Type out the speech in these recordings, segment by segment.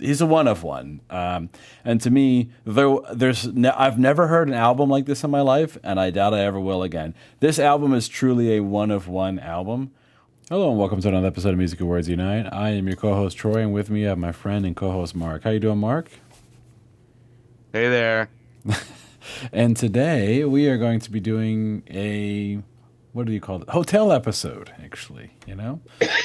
he's a one of one. And to me, I've never heard an album like this in my life, and I doubt I ever will again. This album is truly a one of one album. Hello and welcome to another episode of Music Awards Unite. I am your co-host Troy, and with me I have my friend and co-host Mark. How you doing, Mark? Hey there. And today we are going to be doing what do you call it? Hotel episode, actually.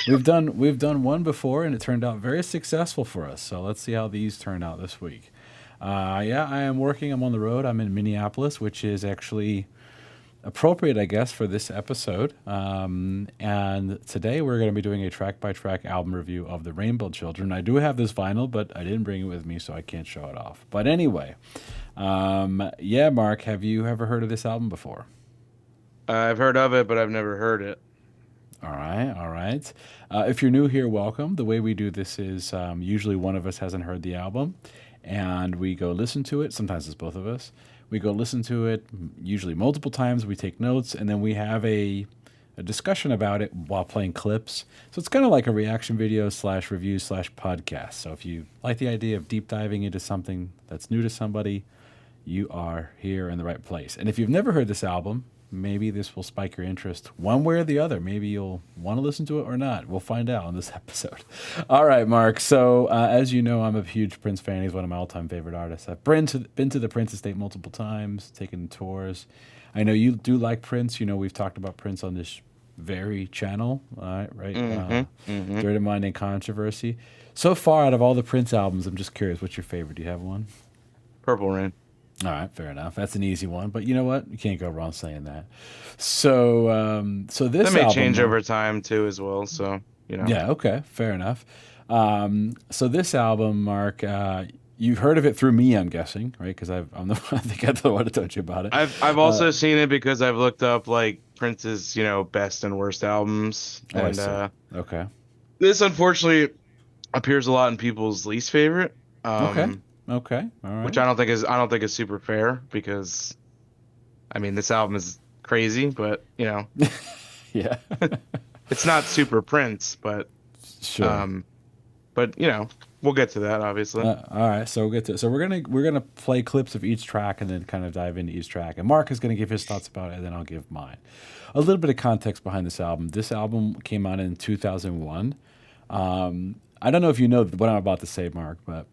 We've done one before, and it turned out very successful for us. So let's see how these turn out this week. I am working. I'm on the road. I'm in Minneapolis, which is actually appropriate, I guess, for this episode. And today we're going to be doing a track-by-track album review of the Rainbow Children. I do have this vinyl, but I didn't bring it with me, so I can't show it off. But anyway, Mark, have you ever heard of this album before? I've heard of it, but I've never heard it. All right. If you're new here, welcome. The way we do this is usually one of us hasn't heard the album, and we go listen to it. Sometimes it's both of us. We go listen to it, usually multiple times. We take notes, and then we have a discussion about it while playing clips. So it's kind of like a reaction video / review / podcast. So if you like the idea of deep diving into something that's new to somebody, you are here in the right place. And if you've never heard this album, maybe this will spike your interest one way or the other. Maybe you'll want to listen to it or not. We'll find out on this episode. All right, Mark. So as you know, I'm a huge Prince fan. He's one of my all-time favorite artists. I've been to the Prince estate multiple times, taken tours. I know you do like Prince. We've talked about Prince on this very channel, right? Dirty Mind and Controversy. So far, out of all the Prince albums, I'm just curious, what's your favorite? Do you have one? Purple Rain. All right, fair enough. That's an easy one, but you know what? You can't go wrong saying that. So, this that may album, change over time too, as well. So Yeah. Okay. Fair enough. So this album, Mark, you've heard of it through me, I'm guessing, right? Because I think I'm the one to told you about it. I've also seen it because I've looked up like Prince's best and worst albums, I see. Okay. This unfortunately appears a lot in people's least favorite. Okay. All right. Which I don't think is super fair because, I mean, this album is crazy, but Yeah. it's not super Prince, but Sure. but we'll get to that obviously. All right, so we'll get to it. So we're gonna play clips of each track and then kind of dive into each track. And Mark is gonna give his thoughts about it, and then I'll give mine. A little bit of context behind this album. This album came out in 2001. I don't know if you know what I'm about to say, Mark, but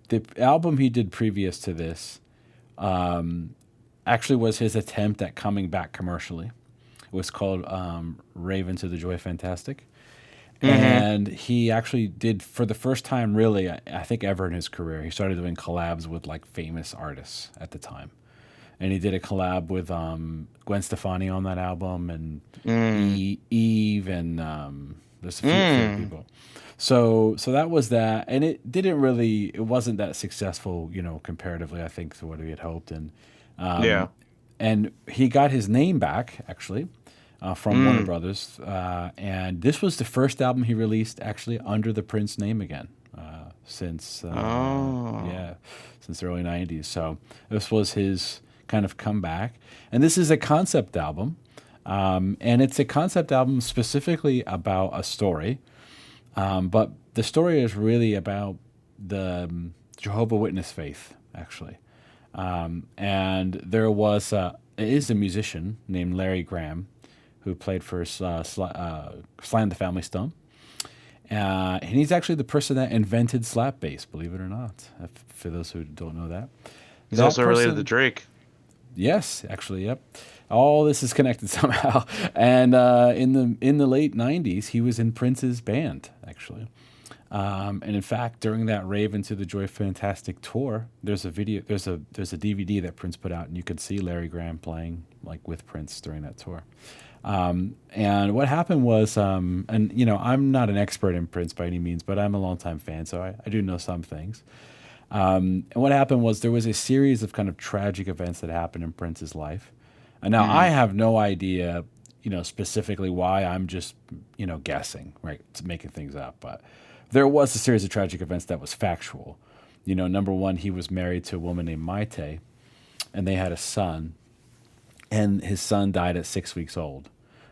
the album he did previous to this actually was his attempt at coming back commercially. It was called Raven to the Joy Fantastic. And he actually did, for the first time really, I think ever in his career, he started doing collabs with like famous artists at the time. And he did a collab with Gwen Stefani on that album, and Eve, and there's a few people. So that was that, and it wasn't that successful, comparatively, I think, to what he had hoped. And and he got his name back actually from Warner Brothers, and this was the first album he released actually under the Prince name again since the early '90s. So this was his kind of comeback, and this is a concept album, and it's a concept album specifically about a story. But the story is really about the Jehovah's Witness faith, actually. And there is a musician named Larry Graham who played for Sly and the Family Stone. And he's actually the person that invented slap bass, believe it or not, for those who don't know that. He's also related to Drake. Yes, actually, yep. All this is connected somehow. And in the late '90s, he was in Prince's band, actually. And in fact, during that Raven to the Joy Fantastic tour, there's a DVD that Prince put out, and you could see Larry Graham playing like with Prince during that tour. And what happened was, and I'm not an expert in Prince by any means, but I'm a longtime fan, so I do know some things. And what happened was there was a series of kind of tragic events that happened in Prince's life. And now I have no idea, specifically why. I'm just, guessing, right, making things up. But there was a series of tragic events that was factual. Number one, he was married to a woman named Maite, and they had a son, and his son died at 6 weeks old.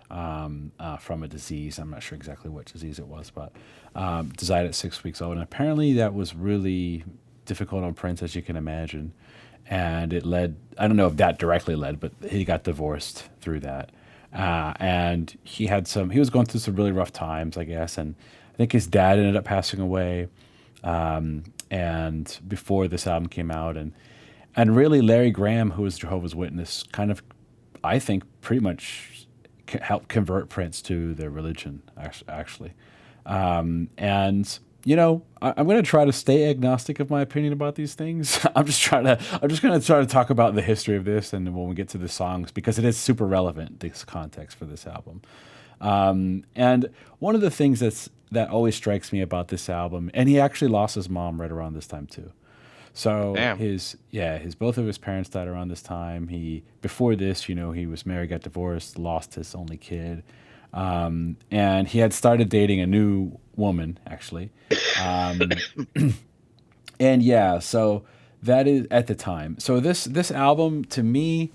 from a disease. I'm not sure exactly what disease it was, but died at 6 weeks old. And apparently that was really difficult on Prince, as you can imagine. And it led, I don't know if that directly led, but he got divorced through that. And he was going through some really rough times, I guess. And I think his dad ended up passing away. And before this album came out, and really Larry Graham, who was Jehovah's Witness, kind of, I think, pretty much helped convert Prince to their religion, actually. And I'm going to try to stay agnostic of my opinion about these things. I'm just going to try to talk about the history of this, and when we get to the songs, because it is super relevant, this context for this album. And one of the things that always strikes me about this album, and he actually lost his mom right around this time too. So Damn. his both of his parents died around this time. Before this, he was married, got divorced, lost his only kid. And he had started dating a new woman, actually. And yeah, so that is at the time. So this album, to me,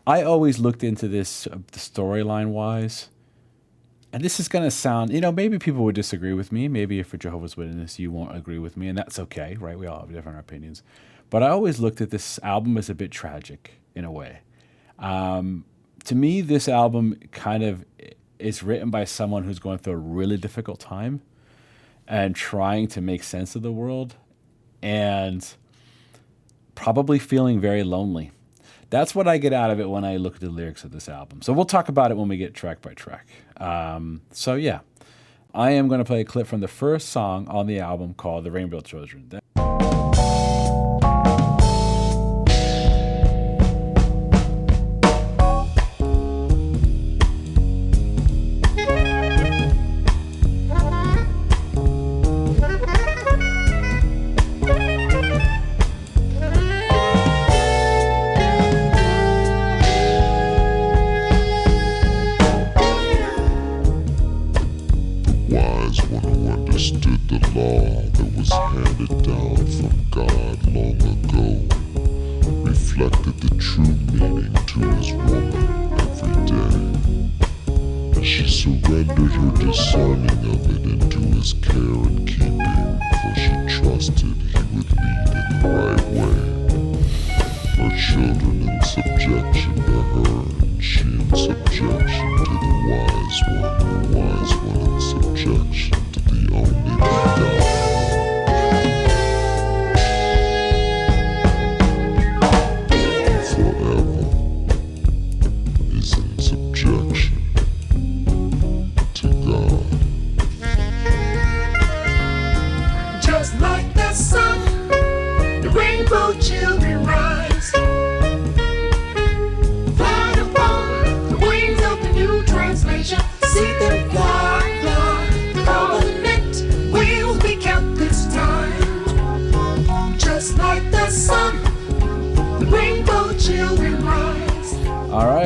I always looked into this the storyline wise. And this is going to sound, maybe people would disagree with me. Maybe if you're Jehovah's Witness, you won't agree with me, and that's okay, right? We all have different opinions. But I always looked at this album as a bit tragic in a way. To me, this album kind of is written by someone who's going through a really difficult time and trying to make sense of the world and probably feeling very lonely. That's what I get out of it when I look at the lyrics of this album. So we'll talk about it when we get track by track. So yeah, I am going to play a clip from the first song on the album called The Rainbow Children.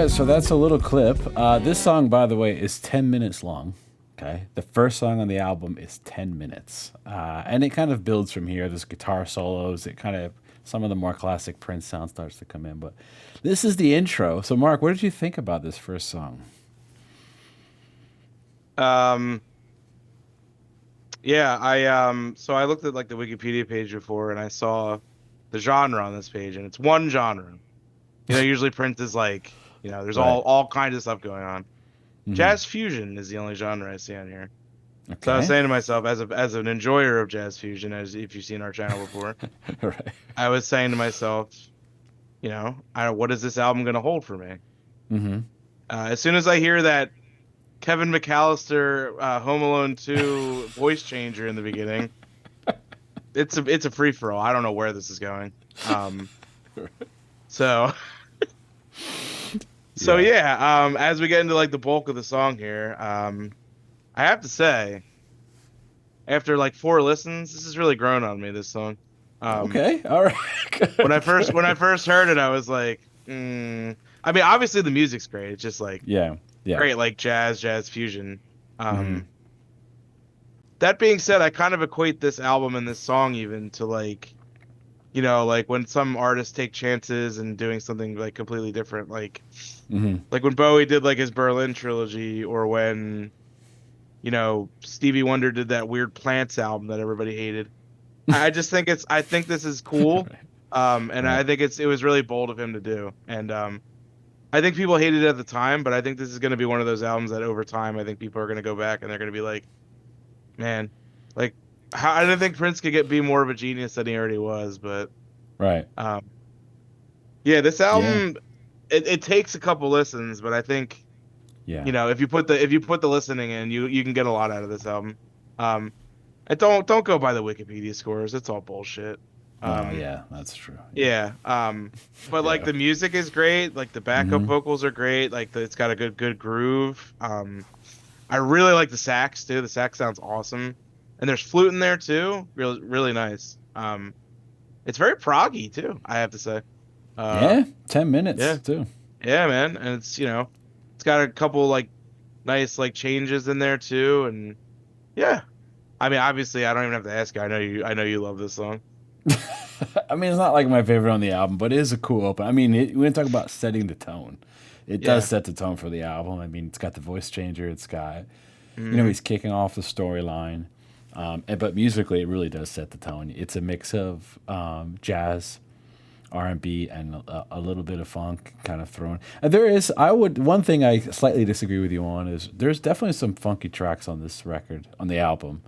So that's a little clip. This song, by the way, is 10 minutes long. Okay, the first song on the album is 10 minutes, and it kind of builds from here. There's guitar solos. It kind of some of the more classic Prince sound starts to come in. But this is the intro. So, Mark, what did you think about this first song? Yeah, I looked at like the Wikipedia page before, and I saw the genre on this page, and it's one genre. Usually Prince is like. There's right. all kinds of stuff going on. Mm-hmm. Jazz fusion is the only genre I see on here. Okay. So I was saying to myself, as an enjoyer of jazz fusion, as if you've seen our channel before, right. I was saying to myself, what is this album going to hold for me? Mm-hmm. As soon as I hear that Kevin McAllister Home Alone 2 voice changer in the beginning, it's a free for all. I don't know where this is going. So yeah, as we get into like the bulk of the song here, I have to say, after like 4 listens, this has really grown on me. This song. Okay, all right. when I first heard it, I was like, I mean, obviously the music's great. It's just like great, like jazz fusion. That being said, I kind of equate this album and this song even to like like when some artists take chances and doing something like completely different, Hmm. like when Bowie did like his Berlin trilogy, or when Stevie Wonder did that weird Plants album that everybody hated. I just think I think this is cool. Right. And Right. I think it was really bold of him to do. And I think people hated it at the time, but I think this is going to be one of those albums that over time I think people are going to go back and they're going to be like, man, like I didn't think Prince could be more of a genius than he already was. But Right. um, yeah, this Yeah. album, it takes a couple listens, but I think Yeah. if you put the listening in, you can get a lot out of this album. Um, and don't go by the Wikipedia scores; it's all bullshit. Oh Um, yeah, that's true. Yeah. yeah. But like Yeah. the music is great, like the backup Hmm. vocals are great, like it's got a good groove. I really like the sax too. The sax sounds awesome, and there's flute in there too. Really nice. It's very proggy too, I have to say. Uh, Yeah. 10 minutes yeah, too. yeah, man, and it's got a couple like nice like changes in there too, and yeah. I mean, obviously, I don't even have to ask you. I know you love this song. I mean, it's not like my favorite on the album, but it is a cool open. I mean, when you talk about setting the tone, it does Yeah. set the tone for the album. I mean, it's got the voice changer. It's got, Hmm. he's kicking off the storyline. But musically, it really does set the tone. It's a mix of jazz, R&B, and a little bit of funk kind of thrown. And one thing I slightly disagree with you on is there's definitely some funky tracks on this record, on the album.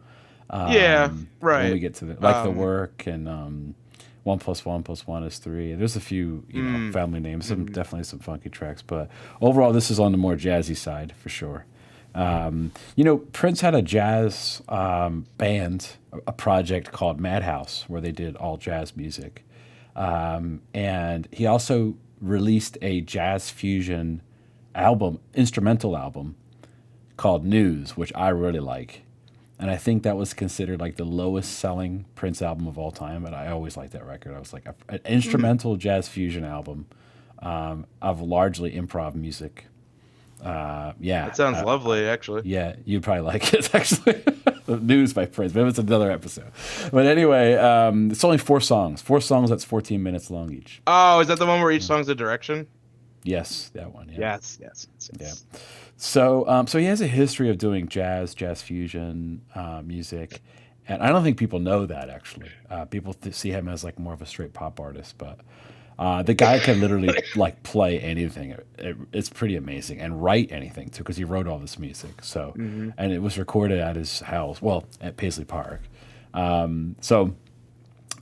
Yeah. When we Right. get to the Um. work and 1 + 1 + 1 is 3. There's a few, Mm, family names, mhm. definitely some funky tracks, but overall, this is on the more jazzy side for sure. Prince had a jazz band, a project called Madhouse, where they did all jazz music. And he also released a jazz fusion album, instrumental album called News, which I really like. And I think that was considered like the lowest selling Prince album of all time. But I always liked that record. I was like, an Mm. instrumental jazz fusion album of largely improv music. That sounds Uh, lovely, actually. yeah, you'd probably like it actually. News by Prince, but it's another episode. But anyway, it's only 4 songs. 4 songs, that's 14 minutes long each. Oh, is that the one where each song's a direction? Yes, that one. Yeah. Yes, yes, yes, Yeah. yes. So he has a history of doing jazz fusion music, and I don't think people know that actually. People see him as like more of a straight pop artist, but the guy can literally like play anything. It's pretty amazing, and write anything too, because he wrote all this music. So, Hmm. and it was recorded at his house, well, at Paisley Park. So,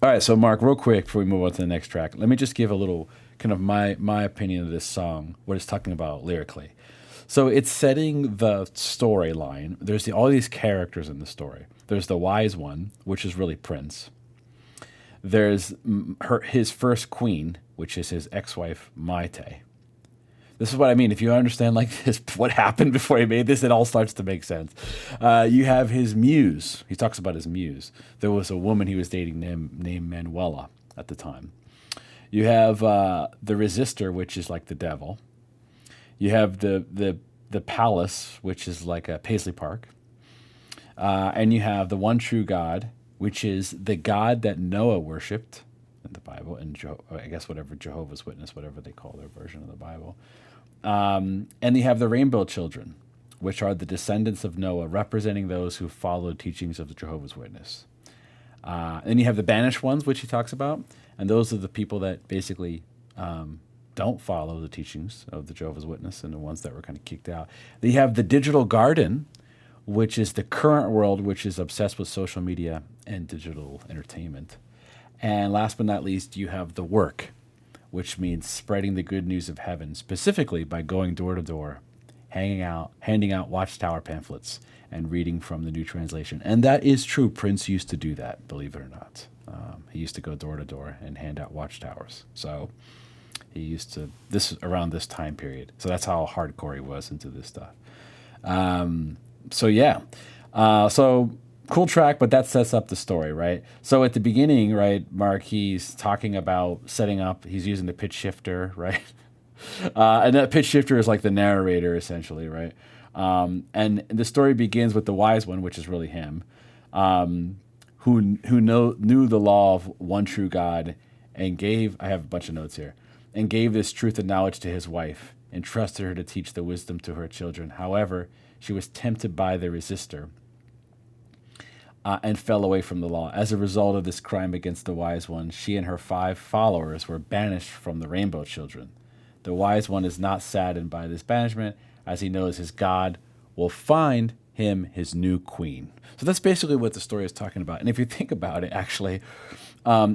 all right, so Mark, real quick before we move on to the next track, let me just give a little kind of my opinion of this song, what it's talking about lyrically. So it's setting the storyline. There's all these characters in the story. There's the wise one, which is really Prince. There's his first queen, which is his ex-wife Maite. This is what I mean. If you understand like this, what happened before he made this, it all starts to make sense. You have his muse. He talks about his muse. There was a woman he was dating named Manuela at the time. You have the resistor, which is like the devil. You have the palace, which is like a Paisley Park, and you have the one true God, which is the God that Noah worshipped in the Bible, and I guess whatever Jehovah's Witness, whatever they call their version of the Bible. And you have the rainbow children, which are the descendants of Noah, representing those who followed teachings of the Jehovah's Witness. Then you have the banished ones, which he talks about, and those are the people that basically don't follow the teachings of the Jehovah's Witness and the ones that were kind of kicked out. Then you have the digital garden, which is the current world, which is obsessed with social media and digital entertainment. And last but not least, you have the work, which means spreading the good news of heaven, specifically by going door to door, handing out watchtower pamphlets, and reading from the New Translation. And that is true. Prince used to do that, believe it or not. He used to go door to door and hand out watchtowers. So he used to, this around this time period. So that's how hardcore he was into this stuff. So yeah. So cool track, but that sets up the story, right? So at the beginning, right, Mark, he's talking about setting up, he's using the pitch shifter, right? And that pitch shifter is like the narrator, essentially, right? And the story begins with the wise one, which is really him, who knew the law of one true God and gave, I have a bunch of notes here, and gave this truth and knowledge to his wife, and trusted her to teach the wisdom to her children. However, she was tempted by the resistor and fell away from the law. As a result of this crime against the wise one, she and her 5 followers were banished from the rainbow children. The wise one is not saddened by this banishment, as he knows his God will find him his new queen. So that's basically what the story is talking about. And if you think about it, actually,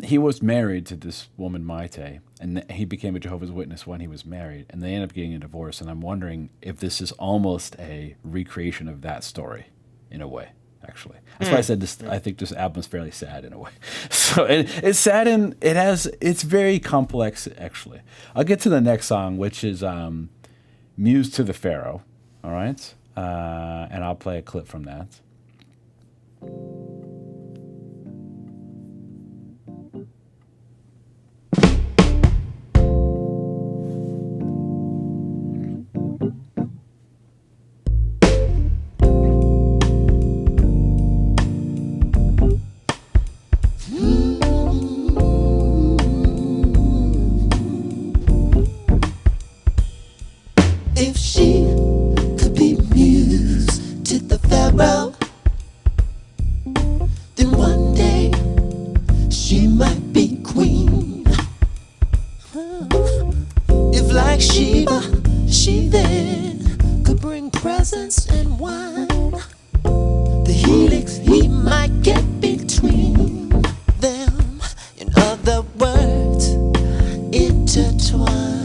he was married to this woman, Maite, and he became a Jehovah's Witness when he was married, and they ended up getting a divorce. And I'm wondering if this is almost a recreation of that story, in a way. Actually, that's why I said this. I think this album is fairly sad in a way. So it's sad and it's very complex. Actually, I'll get to the next song, which is "Muse to the Pharaoh." All right, and I'll play a clip from that. If she could be Muse to the Pharaoh, then one day she might be queen. If like Sheba, she then could bring presents and wine, the helix he might get between them. In other words, intertwine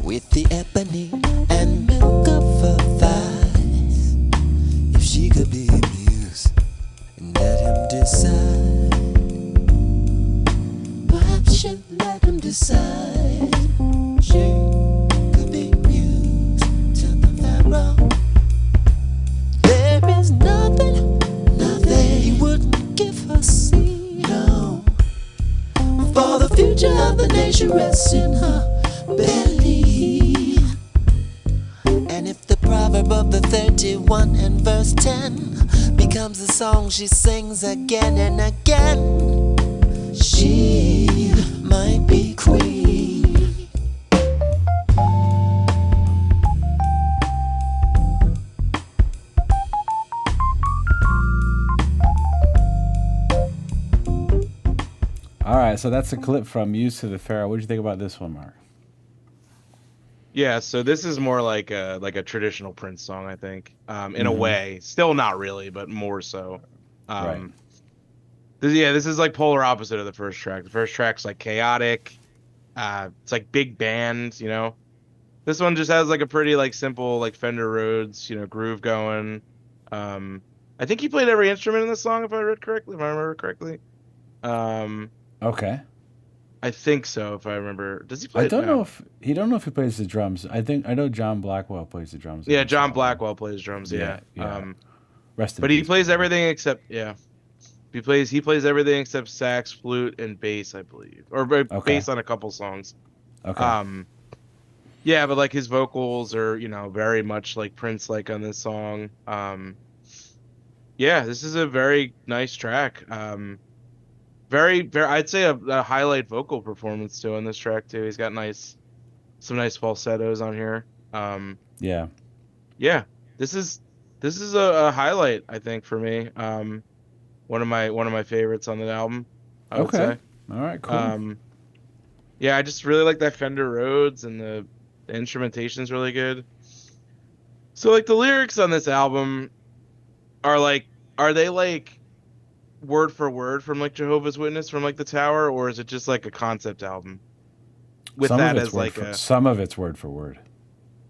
with the ebony and milk of her thighs. If she could be Muse and let him decide, perhaps she'd let him decide. She could be Muse to the Pharaoh. There is nothing he wouldn't give her, see. No, for the future of the nation rests in her belly. And if the proverb of the 31 and verse 10 becomes a song she sings again and again, she might be queen. All right, so that's a clip from "Muse to the Pharaoh." What did you think about this one, Mark? Yeah, so this is more like a traditional Prince song, I think. In a Mm-hmm. way, still not really, but more so. Right. This is like polar opposite of the first track. The first track's like chaotic. It's like big band, you know. This one just has like a pretty like simple like Fender Rhodes, groove going. I think he played every instrument in this song if I remember correctly. Um, Okay. I think so if I remember. Does he I play? don't No. know if he plays the drums. I know John Blackwell plays the drums. In Yeah, this John album. Blackwell plays drums. Yeah. Yeah. Rest in But he peace. plays John. everything except he plays everything except sax, flute, and bass, I believe, or Okay. bass on a couple songs. Okay. Um, yeah, but like his vocals are very much like Prince like on this song. Yeah, this is a very nice track. Very very I'd say a highlight vocal performance too on this track too. He's got some nice falsettos on here. Yeah. Yeah, this is a highlight I think for me. One of my favorites on the album, I would Okay. say. All right. Cool. Yeah, I just really like that Fender Rhodes and the instrumentation is really good. So like the lyrics on this album are they like word for word from like Jehovah's Witness from like the Tower, or is it just like a concept album with Some of that it's as word like for a some of it's word for word.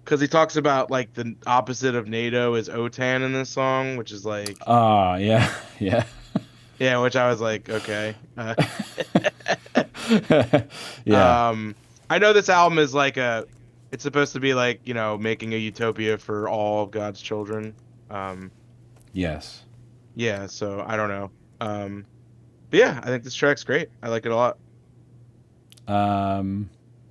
because he talks about like the opposite of NATO is OTAN in this song, which is like Yeah. Yeah. yeah, which I was like okay. Yeah. I know this album is like it's supposed to be like, making a utopia for all of God's children. Um, Yes. yeah, so I don't know. But yeah, I think this track's great. I like it a lot.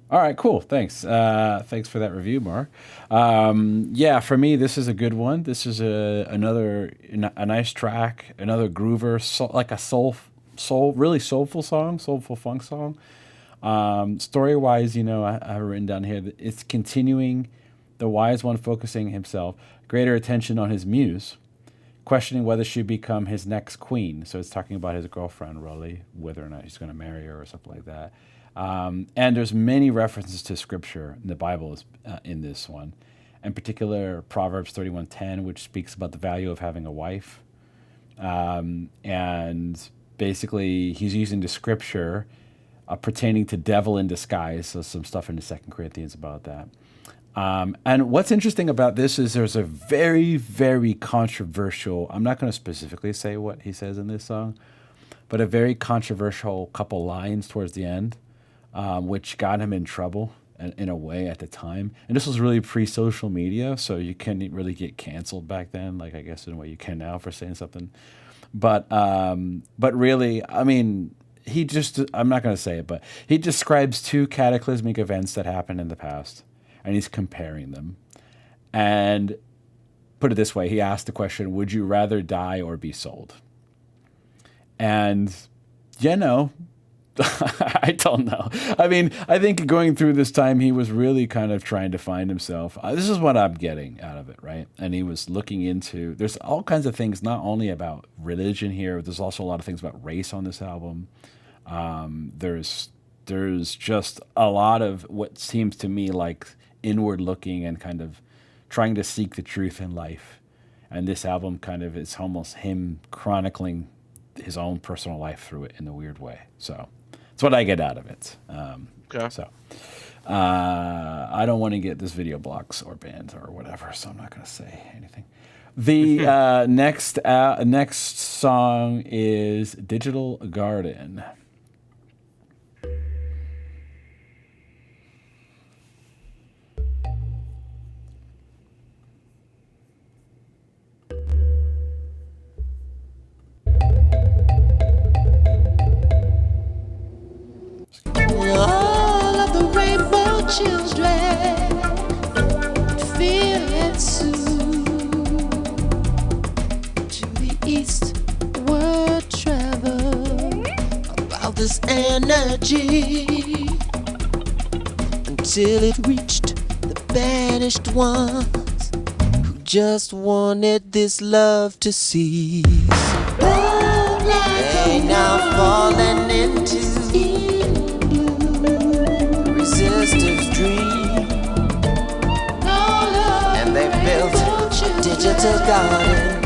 All right, cool. Thanks. Thanks for that review, Mark. Yeah, for me, this is a good one. This is a nice track, another groover, like a really soulful song, soulful funk song. Story wise, I have written down here that it's continuing the wise one focusing himself greater attention on his muse, questioning whether she become his next queen. So it's talking about his girlfriend, really, whether or not he's going to marry her or something like that. And there's many references to scripture in the Bible in this one. In particular, Proverbs 31:10, which speaks about the value of having a wife. And basically, he's using the scripture pertaining to devil in disguise. So some stuff in the Second Corinthians about that. And what's interesting about this is there's a very, very controversial, I'm not going to specifically say what he says in this song, but a very controversial couple lines towards the end, which got him in trouble in a way at the time. And this was really pre-social media, so you couldn't really get canceled back then, like I guess in a way you can now for saying something. But really, I mean, I'm not going to say it, but he describes two cataclysmic events that happened in the past, and he's comparing them. And put it this way, he asked the question, would you rather die or be sold? And, I don't know. I mean, I think going through this time, he was really kind of trying to find himself. This is what I'm getting out of it, right? And he was looking into, there's all kinds of things, not only about religion here, there's also a lot of things about race on this album. There's just a lot of what seems to me like inward looking and kind of trying to seek the truth in life. And this album kind of is almost him chronicling his own personal life through it in a weird way. So that's what I get out of it. Okay. So I don't want to get this video blocks or banned or whatever, so I'm not going to say anything. The next song is Digital Garden. All of the rainbow children feeling soon to the eastward travel about this energy until it reached the banished ones who just wanted this love to cease. They now fallen into resistance dream, and they built a digital garden.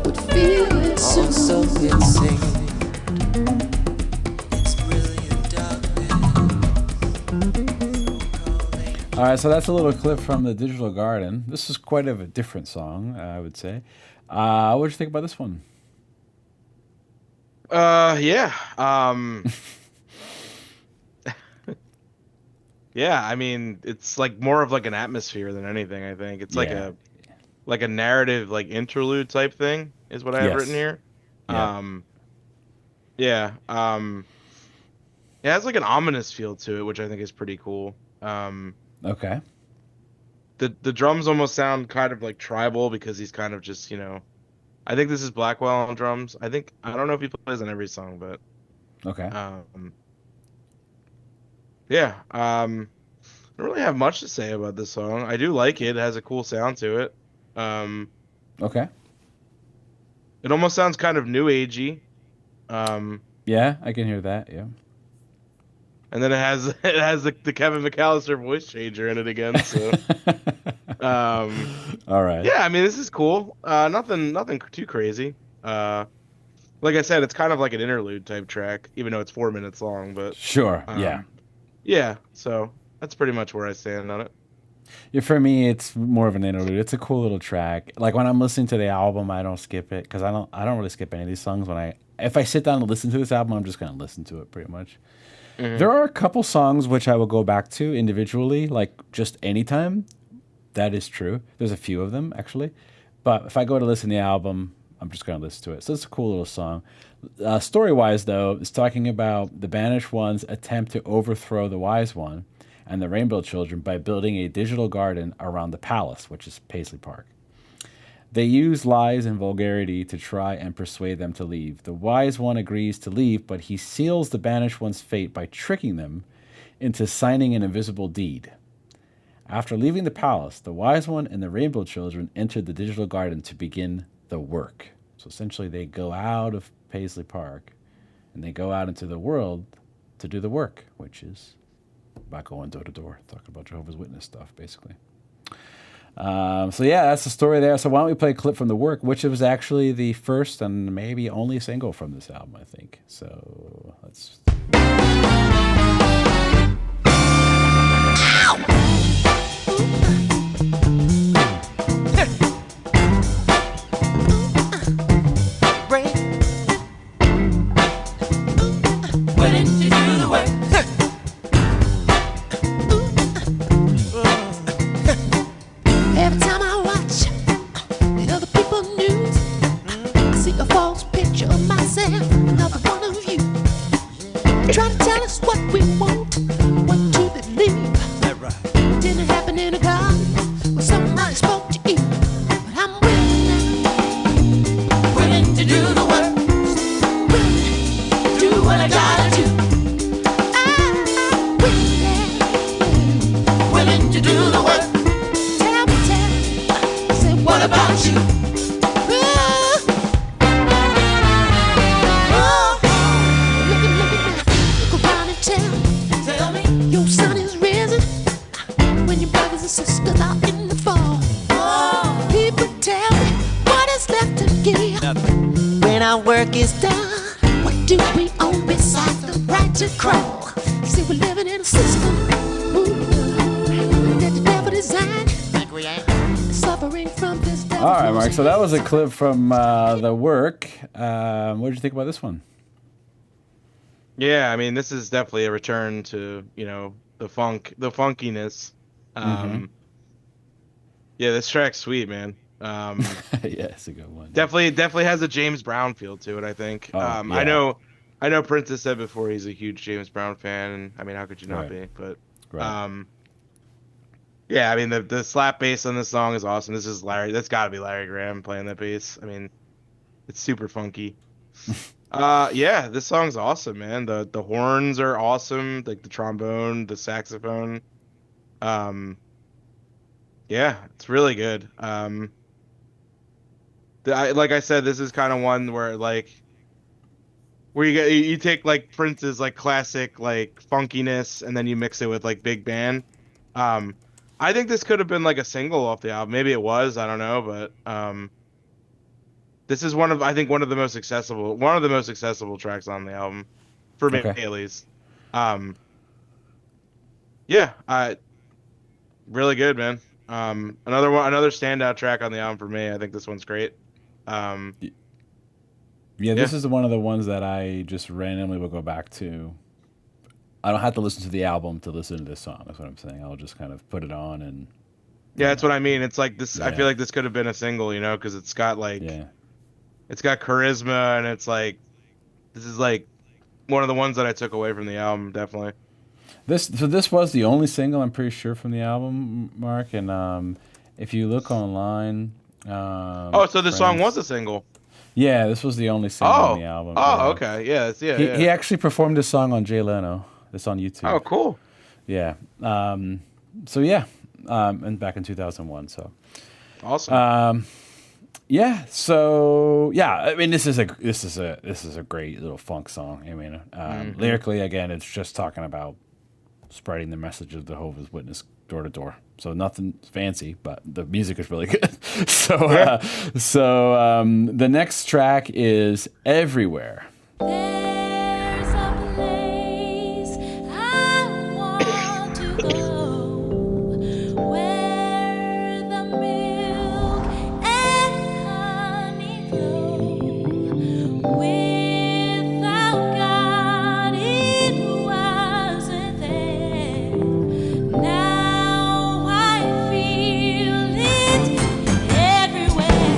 Would feel it soon. Also it seemed its brilliant darkness. All right, so that's a little clip from the Digital Garden. This is quite of a different song, I would say. What did you think about this one? Yeah. Yeah, I mean, it's like more of like an atmosphere than anything, I think. It's like a narrative, like interlude type thing is what I have written here. Yeah. Yeah. It has like an ominous feel to it, which I think is pretty cool. Okay. The drums almost sound kind of like tribal because he's kind of just, I think this is Blackwell on drums. I don't know if he plays on every song, but Okay. yeah. I don't really have much to say about this song. I do like it. It has a cool sound to it. Okay. It almost sounds kind of new agey. Yeah, I can hear that. Yeah. And then it has the Kevin McAllister voice changer in it again. So, All right. yeah, I mean, this is cool. Nothing too crazy. Like I said, it's kind of like an interlude type track, even though it's 4 minutes long. But Sure. Yeah. yeah. So that's pretty much where I stand on it. Yeah, for me, it's more of an interlude. It's a cool little track. Like when I'm listening to the album, I don't skip it because I don't really skip any of these songs. If I sit down and listen to this album, I'm just gonna listen to it pretty much. Mm-hmm. There are a couple songs which I will go back to individually, like just anytime. That is true. There's a few of them actually, but if I go to listen to the album, I'm just gonna listen to it. So it's a cool little song. Story-wise, though, it's talking about the banished one's attempt to overthrow the wise one and the Rainbow Children by building a digital garden around the palace, which is Paisley Park. They use lies and vulgarity to try and persuade them to leave. The wise one agrees to leave, but he seals the banished one's fate by tricking them into signing an invisible deed. After leaving the palace, the wise one and the rainbow children enter the digital garden to begin the work. So essentially, they go out of Paisley Park and they go out into the world to do the work, which is about going door to door, talking about Jehovah's Witness stuff, basically. So yeah, that's the story there. So why don't we play a clip from The Work, which was actually the first and maybe only single from this album, I think. So let's... So that was a clip from The Work. What did you think about this one? Yeah, I mean, this is definitely a return to, the funkiness. Yeah, this track's sweet, man. Yeah, it's a good one. Definitely has a James Brown feel to it, I think. Oh, yeah. I know Prince has said before he's a huge James Brown fan, and I mean, how could you not be? But yeah, I mean, the slap bass on this song is awesome. This is Larry. That's got to be Larry Graham playing that bass. I mean, it's super funky. Yeah, this song's awesome, man. The horns are awesome, like the trombone, the saxophone. Yeah, it's really good. Like I said, this is kind of one where you take like Prince's like classic like funkiness and then you mix it with like big band. I think this could have been like a single off the album. Maybe it was, I don't know, but this is one of the most accessible tracks on the album for me, at least. Yeah, really good, man. Another standout track on the album for me. I think this one's great. This is one of the ones that I just randomly will go back to. I don't have to listen to the album to listen to this song. That's what I'm saying. I'll just kind of put it on and. Yeah, that's what I mean. It's like this. Yeah. I feel like this could have been a single, because it's got it's got charisma, and it's like, this is like one of the ones that I took away from the album, definitely. This was the only single, I'm pretty sure, from the album, Mark. And if you look online, so the song was a single. Yeah, this was the only single on the album. Oh, okay, yeah. He actually performed this song on Jay Leno. It's on YouTube. Oh, cool. Yeah. So yeah, and back in 2001. So awesome. Yeah. So yeah, I mean, this is a great little funk song. I mean, lyrically, again, it's just talking about spreading the message of the Jehovah's Witness door to door. So nothing fancy, but the music is really good. So the next track is Everywhere. There's a place I want to go, where the milk and honey flow. Without God, it wasn't there. Now I feel it everywhere.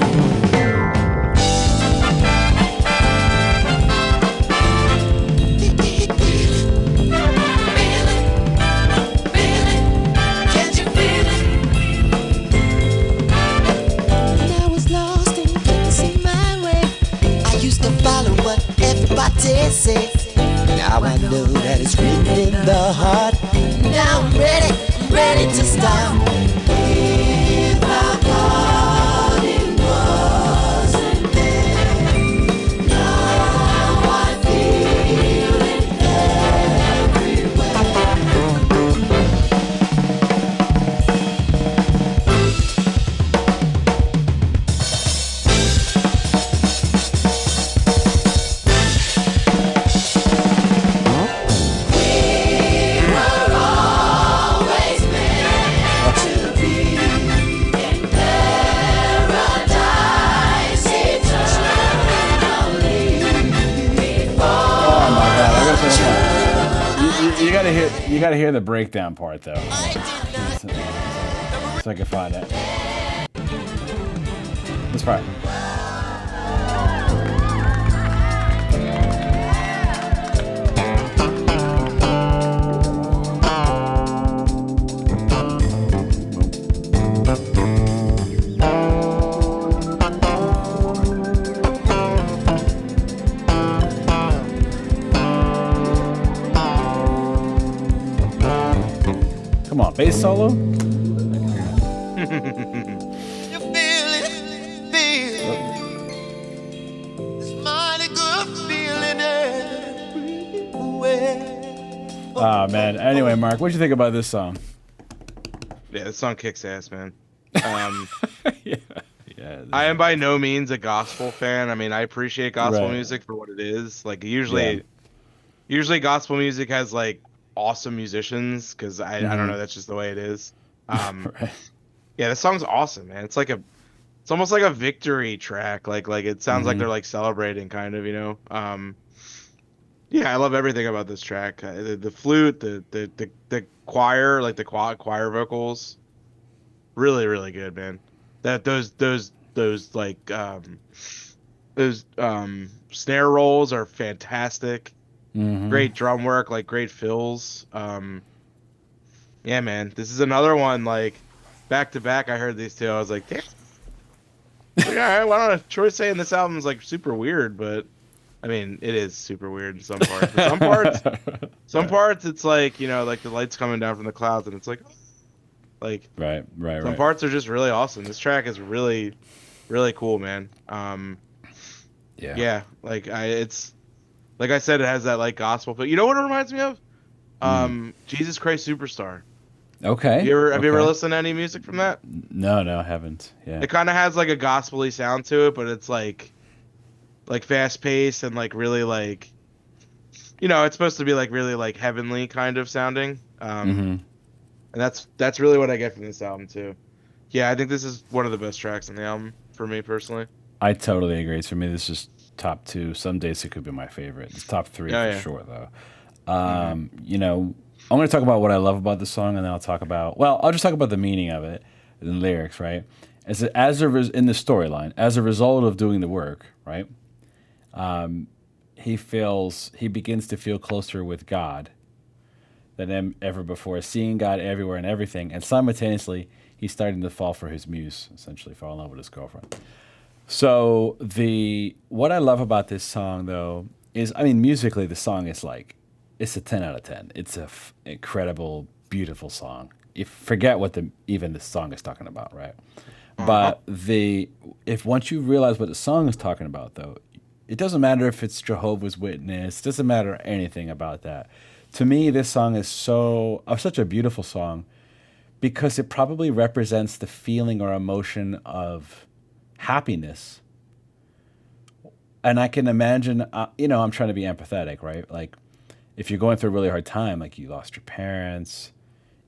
You gotta hear the breakdown part though. So I can find it. This part. Come on, bass solo. Oh man. Anyway, Mark, what'd you think about this song? Yeah, this song kicks ass, man. Yeah. I am by no means a gospel fan. I mean, I appreciate gospel Right. music for what it is. Like Yeah. usually gospel music has like awesome musicians because I don't know, that's just the way it is. Right. Yeah, this song's awesome, man. It's almost like a victory track. Like it sounds like they're like celebrating kind of, you know. Yeah, I love everything about this track. The flute, the choir, like the choir vocals, really really good, man. That those snare rolls are fantastic. Great drum work, like great fills. Yeah, man, this is another one like back to back. I heard these two. I was like, damn. Yeah, why don't Troy's saying this album's like super weird, but I mean, it is super weird in some parts. But some parts, it's like, you know, like the lights coming down from the clouds, and it's like Right. some parts are just really awesome. This track is really, really cool, man. Yeah, like it's like I said, it has that like gospel. But you know what it reminds me of? Jesus Christ Superstar. Okay. Have you ever listened to any music from that? No, I haven't. Yeah. It kind of has like a gospel-y sound to it, but it's like fast paced and like really like, you know, it's supposed to be like really like heavenly kind of sounding. And that's really what I get from this album too. Yeah, I think this is one of the best tracks on the album for me personally. I totally agree. For me, this is top 2. Some days it could be my favorite. It's top 3 for sure, though. You know, I'm going to talk about what I love about the song, and then I'll talk about. Well, I'll just talk about the meaning of it, the lyrics, right? In the storyline, as a result of doing the work, right? He begins to feel closer with God than ever before, seeing God everywhere and everything, and simultaneously he's starting to fall for his muse, essentially fall in love with his girlfriend. So what I love about this song though is, I mean, musically the song is like, it's a 10 out of 10. It's a incredible, beautiful song. Forget what the song is talking about, right? But once you realize what the song is talking about though, it doesn't matter if it's Jehovah's Witness, it doesn't matter anything about that. To me, this song is such a beautiful song because it probably represents the feeling or emotion of happiness. And I can imagine, you know, I'm trying to be empathetic, right? Like, if you're going through a really hard time, like you lost your parents,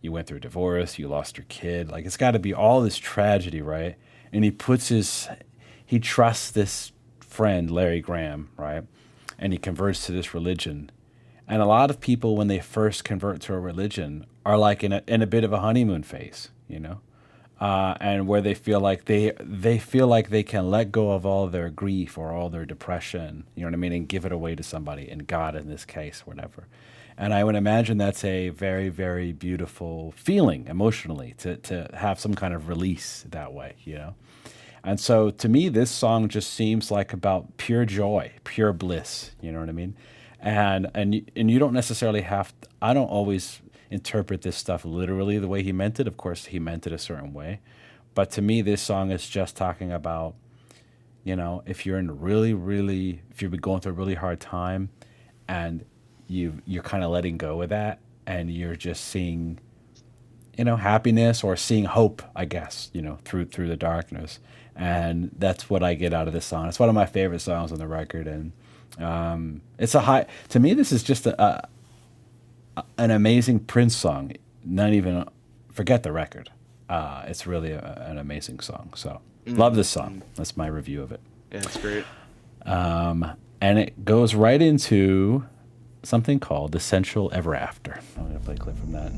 you went through a divorce, you lost your kid, like it's got to be all this tragedy, right? And he trusts this friend, Larry Graham, right? And he converts to this religion. And a lot of people, when they first convert to a religion, are like in a bit of a honeymoon phase, you know? And where they feel like they can let go of all their grief or all their depression, you know what I mean, and give it away to somebody, and God in this case, whatever. And I would imagine that's a very, very beautiful feeling emotionally to have some kind of release that way, you know. And so to me, this song just seems like about pure joy, pure bliss, you know what I mean. And you don't necessarily I don't always interpret this stuff literally the way he meant it. Of course, he meant it a certain way. But to me, this song is just talking about, you know, if you're in if you've been going through a really hard time and you're kind of letting go of that and you're just seeing, you know, happiness or seeing hope, I guess, you know, through the darkness. And that's what I get out of this song. It's one of my favorite songs on the record. And to me, this is just an amazing Prince song. Not even, forget the record. It's really an amazing song. So love this song. That's my review of it. Yeah, it's great. And it goes right into something called The Sensual Everafter. I'm going to play a clip from that.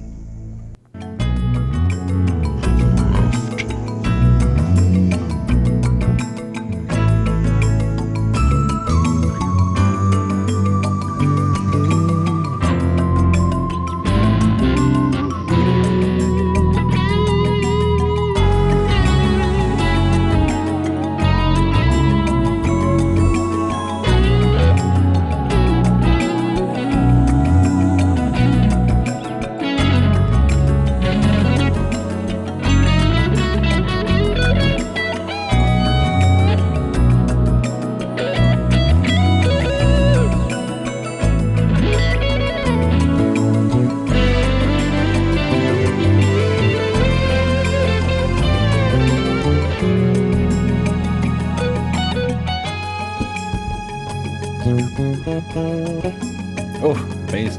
Oh, bass.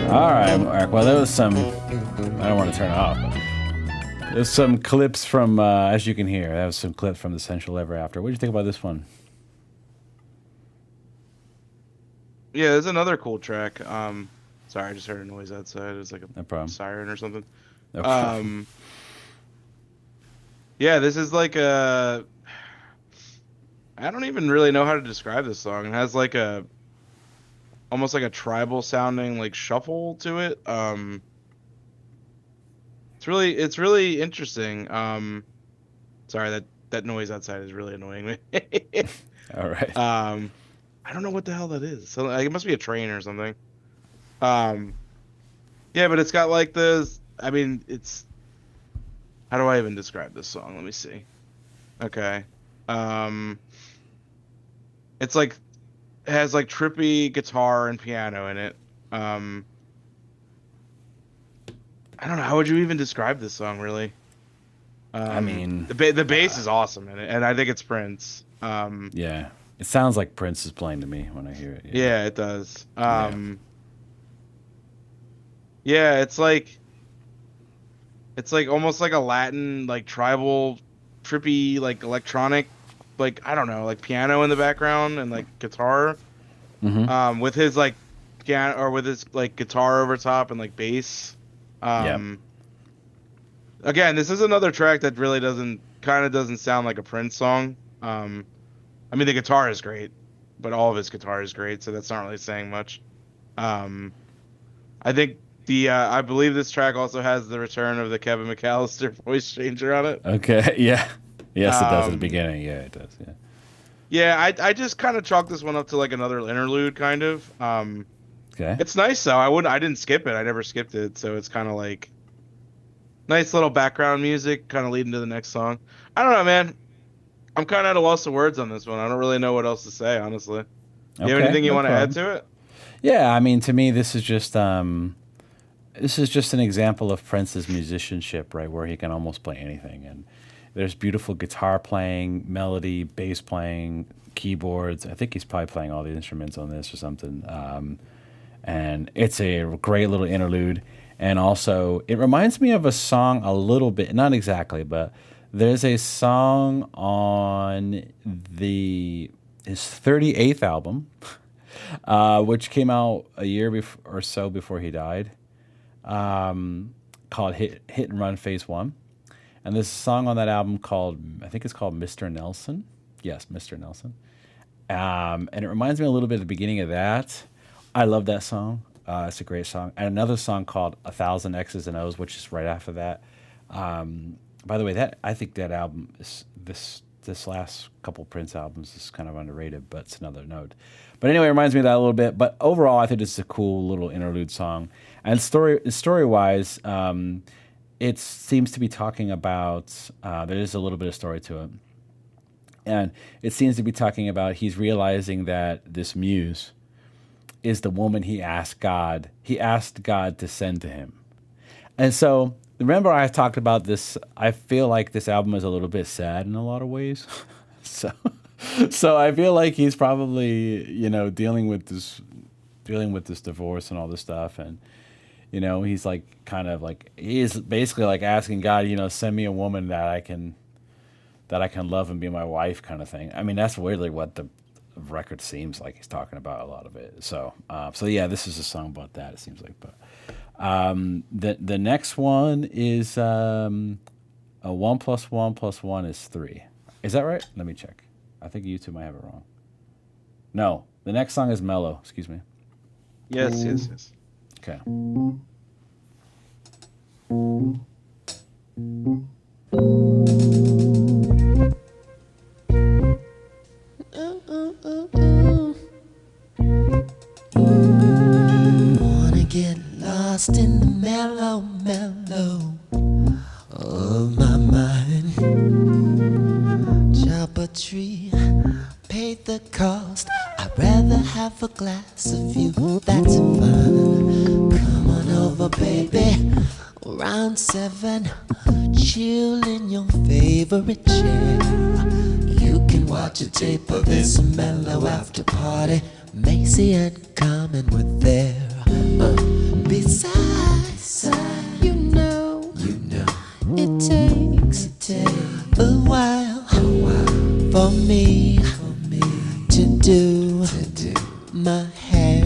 All right, Mark. Well, there was some. I don't want to turn it off. But there's some clips from, as you can hear, that was some clips from The Sensual Everafter. What did you think about this one? Yeah, there's another cool track. Sorry, I just heard a noise outside. It was like a No problem. siren or something. No problem. Yeah, this is like a. I don't even really know how to describe this song. It has like a, almost like a tribal sounding like shuffle to it. It's really interesting. Sorry, that noise outside is really annoying me. All right. I don't know what the hell that is. So like, it must be a train or something. Yeah, but it's got like this. I mean, it's. How do I even describe this song? Let me see. Okay. It's like, it has like trippy guitar and piano in it. I don't know. How would you even describe this song, really? I mean, the bass is awesome in it, and I think it's Prince. Yeah. It sounds like Prince is playing to me when I hear it. Yeah, it does. Yeah, it's like almost like a Latin, like tribal, trippy, like electronic, like I don't know, like piano in the background and like guitar, Mm-hmm. with his like piano or with his like guitar over top and like bass. Again, this is another track that really doesn't sound like a Prince song. I mean, the guitar is great, but all of his guitar is great, so that's not really saying much. I think I believe this track also has the return of the Kevin McAllister voice changer on it. Okay. Yeah. Yes, it does at the Um, beginning. Yeah, it does. Yeah. Yeah, I just kind of chalked this one up to like another interlude, kind of. Okay. It's nice though. I didn't skip it. I never skipped it, so it's kind of like nice little background music, kind of leading to the next song. I don't know, man. I'm kind of at a loss of words on this one. I don't really know what else to say, honestly. You have Okay. anything you No want to add problem. to it? Yeah. I mean, to me, this is just an example of Prince's musicianship, right, where he can almost play anything, and there's beautiful guitar playing, melody, bass playing, keyboards. I think he's probably playing all the instruments on this or something. And it's a great little interlude. And also, it reminds me of a song a little bit, not exactly, but there's a song on his 38th album, which came out a year or so before he died, called Hit and Run Phase 1. And there's a song on that album called, I think it's called Mr. Nelson. Yes, Mr. Nelson. And it reminds me a little bit of the beginning of that. I love that song. It's a great song. And another song called A Thousand X's and O's, which is right after that. By the way, I think that album is this last couple Prince albums is kind of underrated, but it's another note. But anyway, it reminds me of that a little bit. But overall, I think this is a cool little interlude song. And story wise, it seems to be talking about. There is a little bit of story to it, and it seems to be talking about he's realizing that this muse is the woman he asked God to send to him. And so, remember I talked about this, I feel like this album is a little bit sad in a lot of ways. so I feel like he's probably, dealing with this dealing with this divorce and all this stuff, and he's like kind of like he's basically like asking God, send me a woman that I can love and be my wife, kind of thing. I mean, that's weirdly what the record seems like. He's talking about a lot of it. So yeah, this is a song about that. It seems like, but the next one is a 1 + 1 + 1 is 3. Is that right? Let me check. I think you two might have it wrong. No, the next song is Mellow. Excuse me. Yes. Okay. Wanna get lost in the mellow of my mind. Chop a tree, pay the cost. I'd rather have a glass of you, that's fine. Come on over, baby. Around 7, chill in your favorite chair. You can watch a tape of this mellow after party. Macy and Carmen were there. Besides, you know, it takes a while for me to do my hair.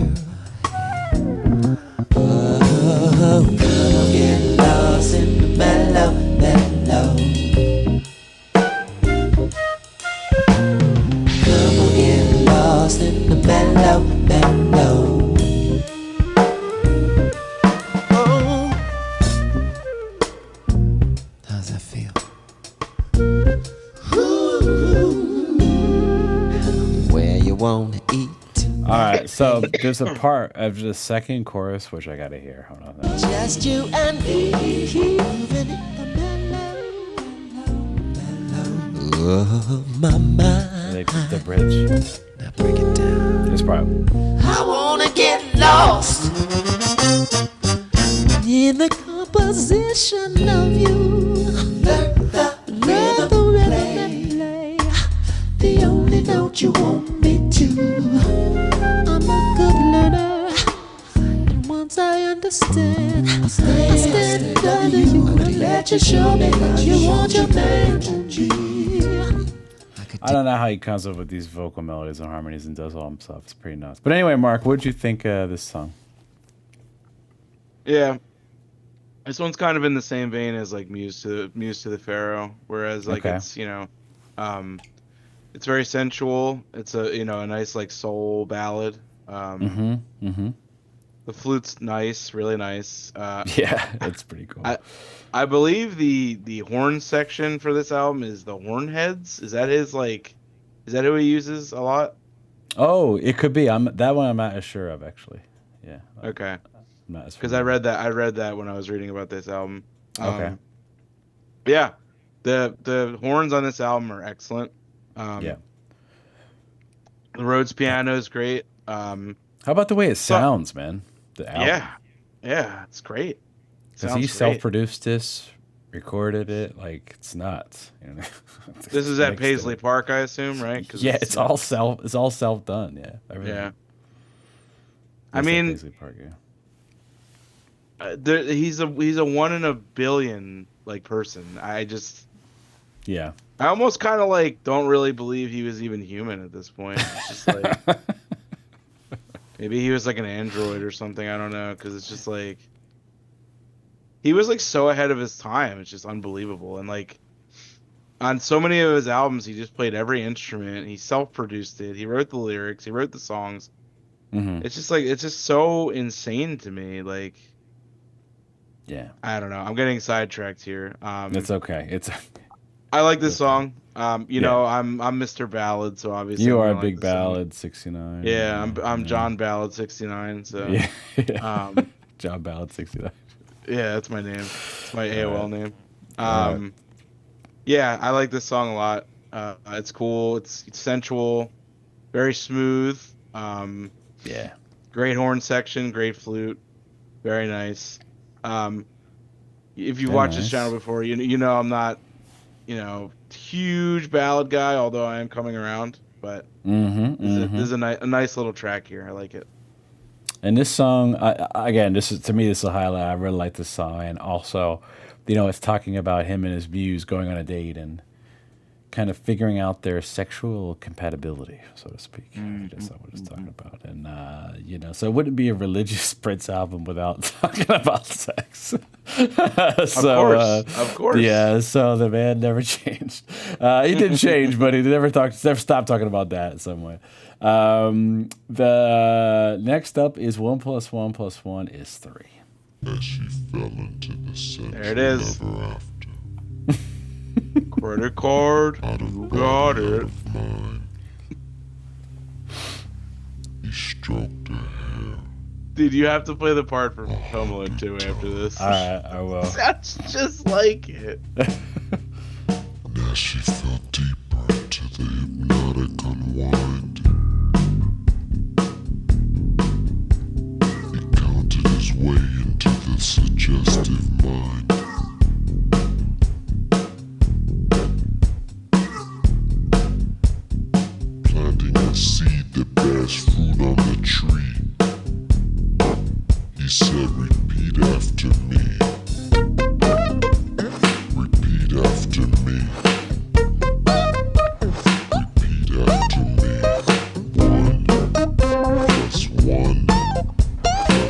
Oh, come on, get lost in the mellow. Come on, get lost in the mellow. Oh, how's that feel? Where you wanna eat? All right, so there's a part of the second chorus which I gotta hear. Hold on. Just you and me. Oh, my mind. The bridge. Now break it down. This part. I wanna get lost in the composition of you. Let the rhythm play the only note you want me to. I'm a good learner, and once I understand, I stand under you and let you show me what you want your man to be. I don't know how he comes up with these vocal melodies and harmonies and does all himself. It's pretty nuts. But anyway, Mark, what did you think of this song? Yeah, this one's kind of in the same vein as like Muse to the Pharaoh, whereas like Okay. it's it's very sensual. It's a a nice like soul ballad. The flute's nice, really nice. Yeah, it's pretty cool. I believe the horn section for this album is the Hornheads. Is that his like? Is that who he uses a lot? Oh, it could be. That one I'm not as sure of actually. Yeah. Okay. I'm not as Because I familiar. read that when I was reading about this album. Okay. Yeah, the horns on this album are excellent. Yeah. The Rhodes piano is great. How about the way it sounds, man? The album. Yeah, it's great. Because he Sounds great. self-produced this, recorded it, like it's nuts. This is at Mixed Paisley it. Park, I assume, right? 'Cause Yeah, it's all self done. Yeah, everything. Yeah. It's I at mean, Paisley Park, yeah. he's a 1 in a billion like person. Yeah. I almost kind of like don't really believe he was even human at this point. It's just like maybe he was like an android or something. I don't know, because it's just like he was like so ahead of his time. It's just unbelievable. And like on so many of his albums, he just played every instrument. He self-produced it. He wrote the lyrics. He wrote the songs. Mm-hmm. It's just so insane to me. Like, Yeah. I don't know. I'm getting sidetracked here. It's okay. It's I like this song. Yeah. I'm Mr. Ballad, so obviously you I'm are a gonna like big this song. ballad 69. Yeah, I'm yeah. John Ballad 69. So Yeah. John Ballad 69. yeah, that's my name. It's my AOL name. Alright. Yeah, I like this song a lot. It's cool. It's sensual, very smooth. Yeah. Great horn section, great flute, very nice. If you've Very watched this nice. channel before, you know I'm not, huge ballad guy, although I am coming around. But Mm-hmm. there's a nice little track here. I like it. And this song, again, this is to me, this is a highlight. I really like this song, and also, it's talking about him and his muse going on a date and kind of figuring out their sexual compatibility, so to speak. I guess that's what it's talking about. And, so it wouldn't be a religious Prince album without talking about sex. Of course. Yeah, so the man never changed. He did change, but he never stopped talking about that in some way. The next up is 1 + 1 + 1 is 3. As she fell into the sensual There it is. Everafter. Credit card, you got it. Of mine. He stroked her hair. Dude, you have to play the part from Home Alone 2 after this. All right, I will. Sounds just like it. And as she fell deeper into the hypnotic unwind, he counted his way into the suggestive mind. Planting a seed that bears fruit on the tree. He said, repeat after me. Repeat after me. Repeat after me. 1 + 1 + 1 is 3.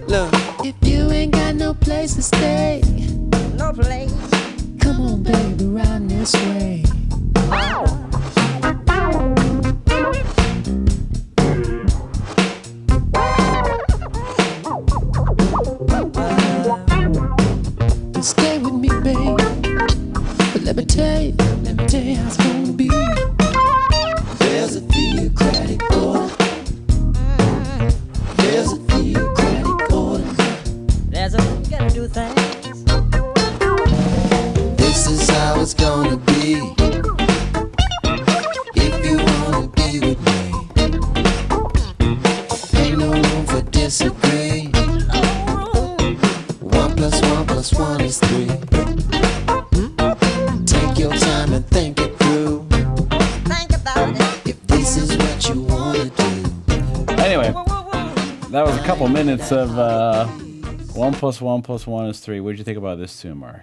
Look, if you ain't got no place to stay, No place. come on, baby, round this way. Stay with me, babe. But let me tell you how it's gonna be. There's a theocratic order. There's a theocratic order. There's a way you gotta do things. This is how it's gonna be. If you wanna be with me, ain't no room for disagree. 1 + 1 + 1 is 3. Take your time and think it through. Think about it. If this is what you wanna do. Anyway, Woo, woo, woo. that was a couple minutes of 1 + 1 + 1 is 3. What did you think about this tune, Mark?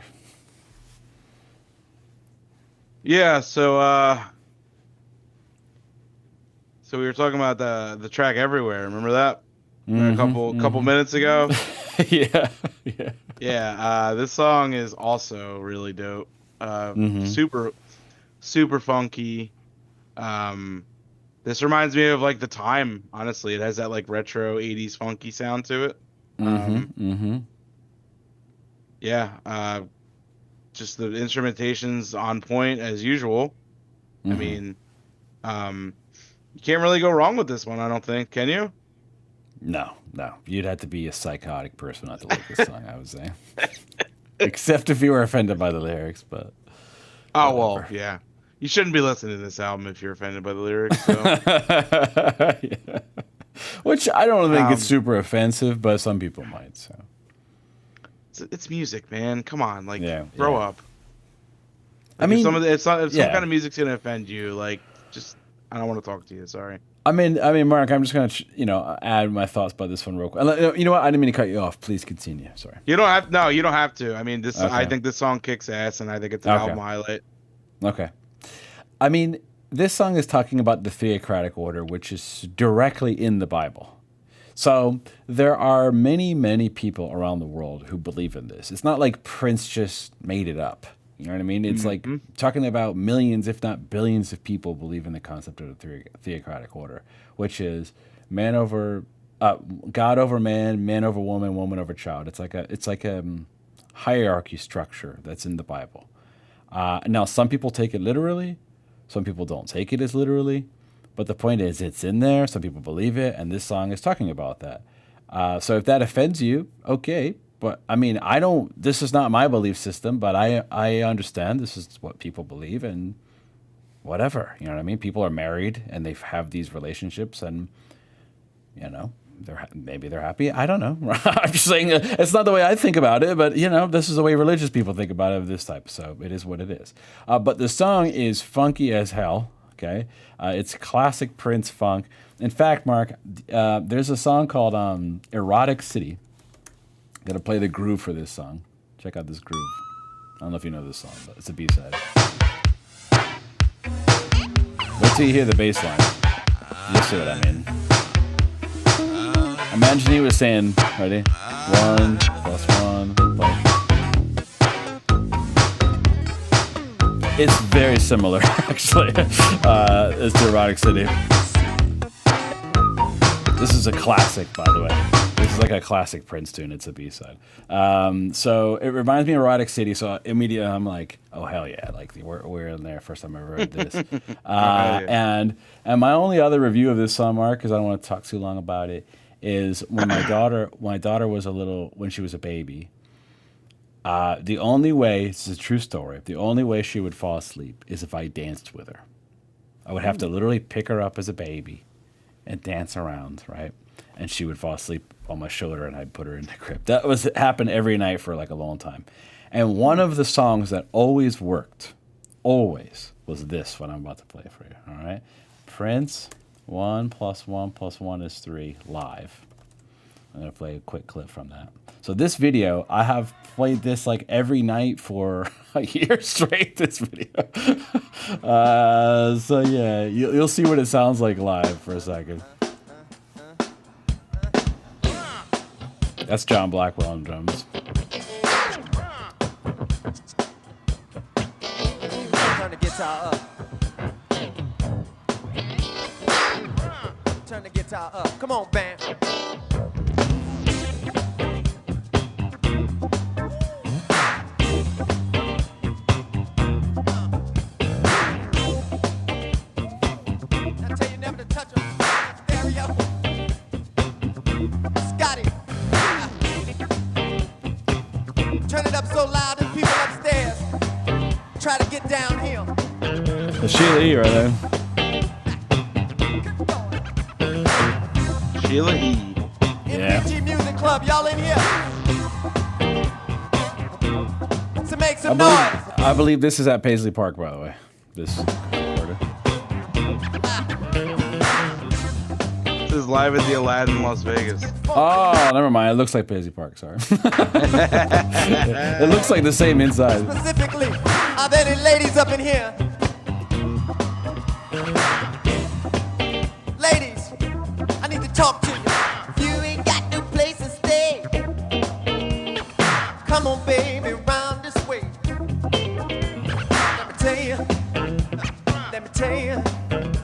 Yeah, so we were talking about the track Everywhere. Remember that? A couple minutes ago. yeah. Yeah, this song is also really dope. Super funky. This reminds me of like The Time, honestly. It has that like retro 80s funky sound to it. Yeah, just the instrumentation's on point as usual. I mean, you can't really go wrong with this one, I don't think. Can you? No. You'd have to be a psychotic person not to like this song, I would say. Except if you were offended by the lyrics, but... Oh, well, yeah. You shouldn't be listening to this album if you're offended by the lyrics. So. Yeah. Which I don't think it's super offensive, but some people might, so... It's music, man. Come on, like, Yeah, grow yeah. up. I Like, mean, if some yeah. kind of music's gonna offend you, like, just I don't want to talk to you. Sorry. I mean, Mark, I'm just gonna, add my thoughts about this one real quick. You know what? I didn't mean to cut you off. Please continue. Sorry. You don't have no. You don't have to. I mean, Okay. I think this song kicks ass, and I think it's an Okay. album highlight. Okay. I mean, this song is talking about the theocratic order, which is directly in the Bible. So there are many, many people around the world who believe in this. It's not like Prince just made it up. You know what I mean? It's like talking about millions, if not billions, of people believe in the concept of the theocratic order, which is man over God over man, man over woman, woman over child. It's like a hierarchy structure that's in the Bible. Now, some people take it literally, some people don't take it as literally, but the point is it's in there. Some people believe it, and this song is talking about that. So if that offends you, okay. But I mean, this is not my belief system, but I understand this is what people believe, and whatever, you know what I mean? People are married and they have these relationships, and you know, maybe they're happy. I don't know. I'm just saying it's not the way I think about it, but you know, this is the way religious people think about it of this type. So it is what it is. But the song is funky as hell. Okay, it's classic Prince funk. In fact, Mark, there's a song called "Erotic City." Got to play the groove for this song. Check out this groove. I don't know if you know this song, but it's a B-side. Wait till you hear the bass line. You'll see what I mean. Imagine he was saying, ready? 1 plus 1 plus. It's very similar, actually, as to Erotic City. This is a classic, by the way. This is like a classic Prince tune. It's a B-side. So it reminds me of Erotic City. So immediately I'm like, oh, hell yeah. Like we're in there. First time I ever heard this. And my only other review of this song, Mark, because I don't want to talk too long about it, is when my daughter was when she was a baby, the only way, this is a true story, the only way she would fall asleep is if I danced with her. I would have to literally pick her up as a baby and dance around, right? And she would fall asleep on my shoulder and I'd put her in the crib. That happened every night for like a long time. And one of the songs that always worked, was this one I'm about to play for you, all right? Prince, 1 plus 1 plus 1 is 3, live. I'm going to play a quick clip from that. So this video, I have played this like every night for a year straight, this video. So yeah, you'll see what it sounds like live for a second. That's John Blackwell on drums. Turn the guitar up. Turn the guitar up. Come on, band. I tell you never to touch a stereo. Scotty. Turn it up so loud that people upstairs try to get downhill. That's Sheila E. right there. Sheila E. Yeah. MPG Music Club, y'all in here? So make some noise. I believe this is at Paisley Park, by the way. This order. This is live at the Aladdin in Las Vegas. Oh, never mind. It looks like Paisley Park. Sorry. It looks like the same inside. Specifically, are there any ladies up in here? Ladies, I need to talk to you. You ain't got no place to stay. Come on, baby, round this way. Let me tell you. Let me tell you. Let me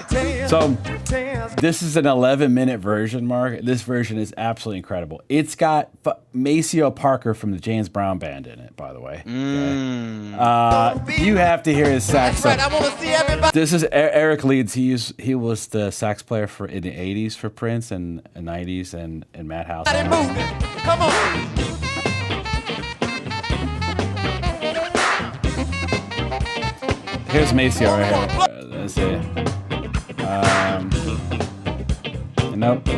tell you. So, tell you. this is an 11-minute version, Mark. This version is absolutely incredible. It's got Maceo Parker from the James Brown Band in it, by the way. Okay. You have to hear his sax. That's right, I want to see everybody. This is Eric Leeds. He was the sax player in the 80s for Prince and 90s and Madhouse. Moving. Come on. Here's Maceo right here. Let's see. Nope. There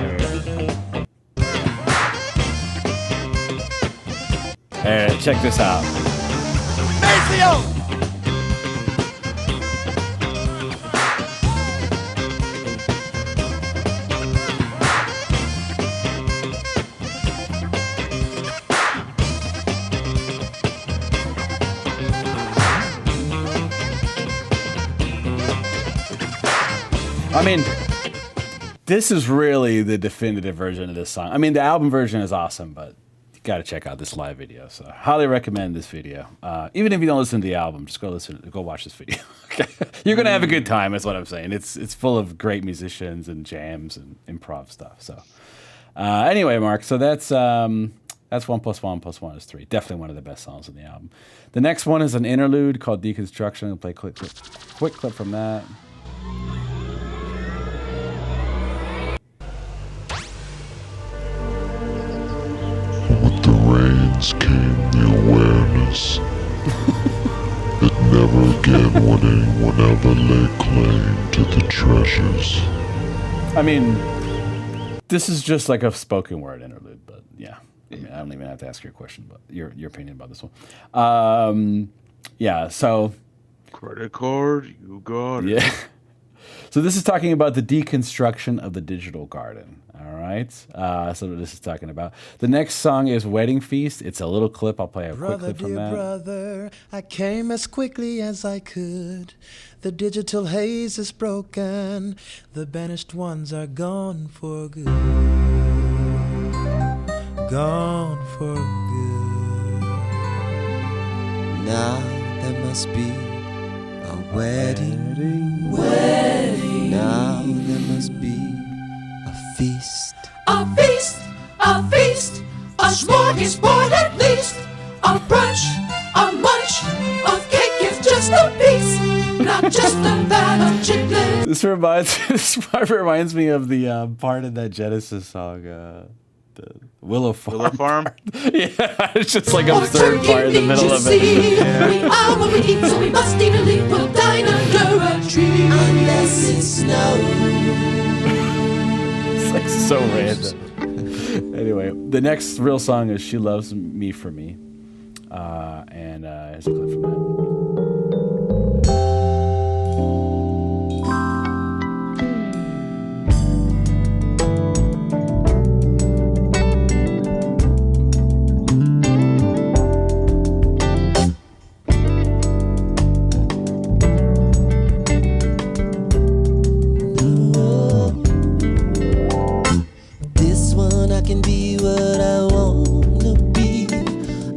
we go. Hey, check this out. Maceo! I mean, this is really the definitive version of this song. I mean, the album version is awesome, but you got to check out this live video. So, highly recommend this video. Even if you don't listen to the album, just go watch this video. Okay? You're gonna have a good time. That's what I'm saying. It's full of great musicians and jams and improv stuff. So, anyway, Mark. So that's 1 plus 1 plus 1 is 3. Definitely one of the best songs on the album. The next one is an interlude called Deconstruction. I'll play a quick clip from that. With the rains came the awareness that never again would anyone ever lay claim to the treasures I mean, this is just like a spoken word interlude, but yeah. I mean, I don't even have to ask your question, but your opinion about this one. Yeah, so Credit card, you got it. yeah. So this is talking about the deconstruction of the digital garden. All right. So this is talking about. The next song is Wedding Feast. It's a little clip. I'll play a quick Brother, clip from dear that. brother, I came as quickly as I could. The digital haze is broken. The banished ones are gone for good. Gone for good. Now there must be a wedding. Now there must be a feast. A feast, a feast, a smorgasbord at least. A brunch, a munch, a cake is just a piece, not just a vat of chitlins. This part reminds me of the part of that Genesis song, the Willow Farm. Willow Farm. Yeah, it's just like absurd part in the middle of it. We are what we eat, so we must eat a leaf. We'll dine under a tree. Unless it snows. It's like so random. Anyway, the next real song is "She Loves Me for Me," and here's a clip from that. This one I can be what I want to be.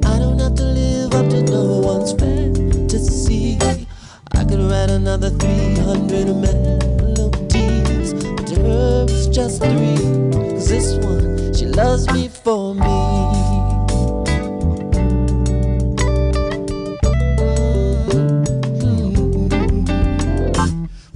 I don't have to live up to no one's fantasy. I could write another 300 melodies, but to her it's just 3. 'Cause this one, she loves me for me.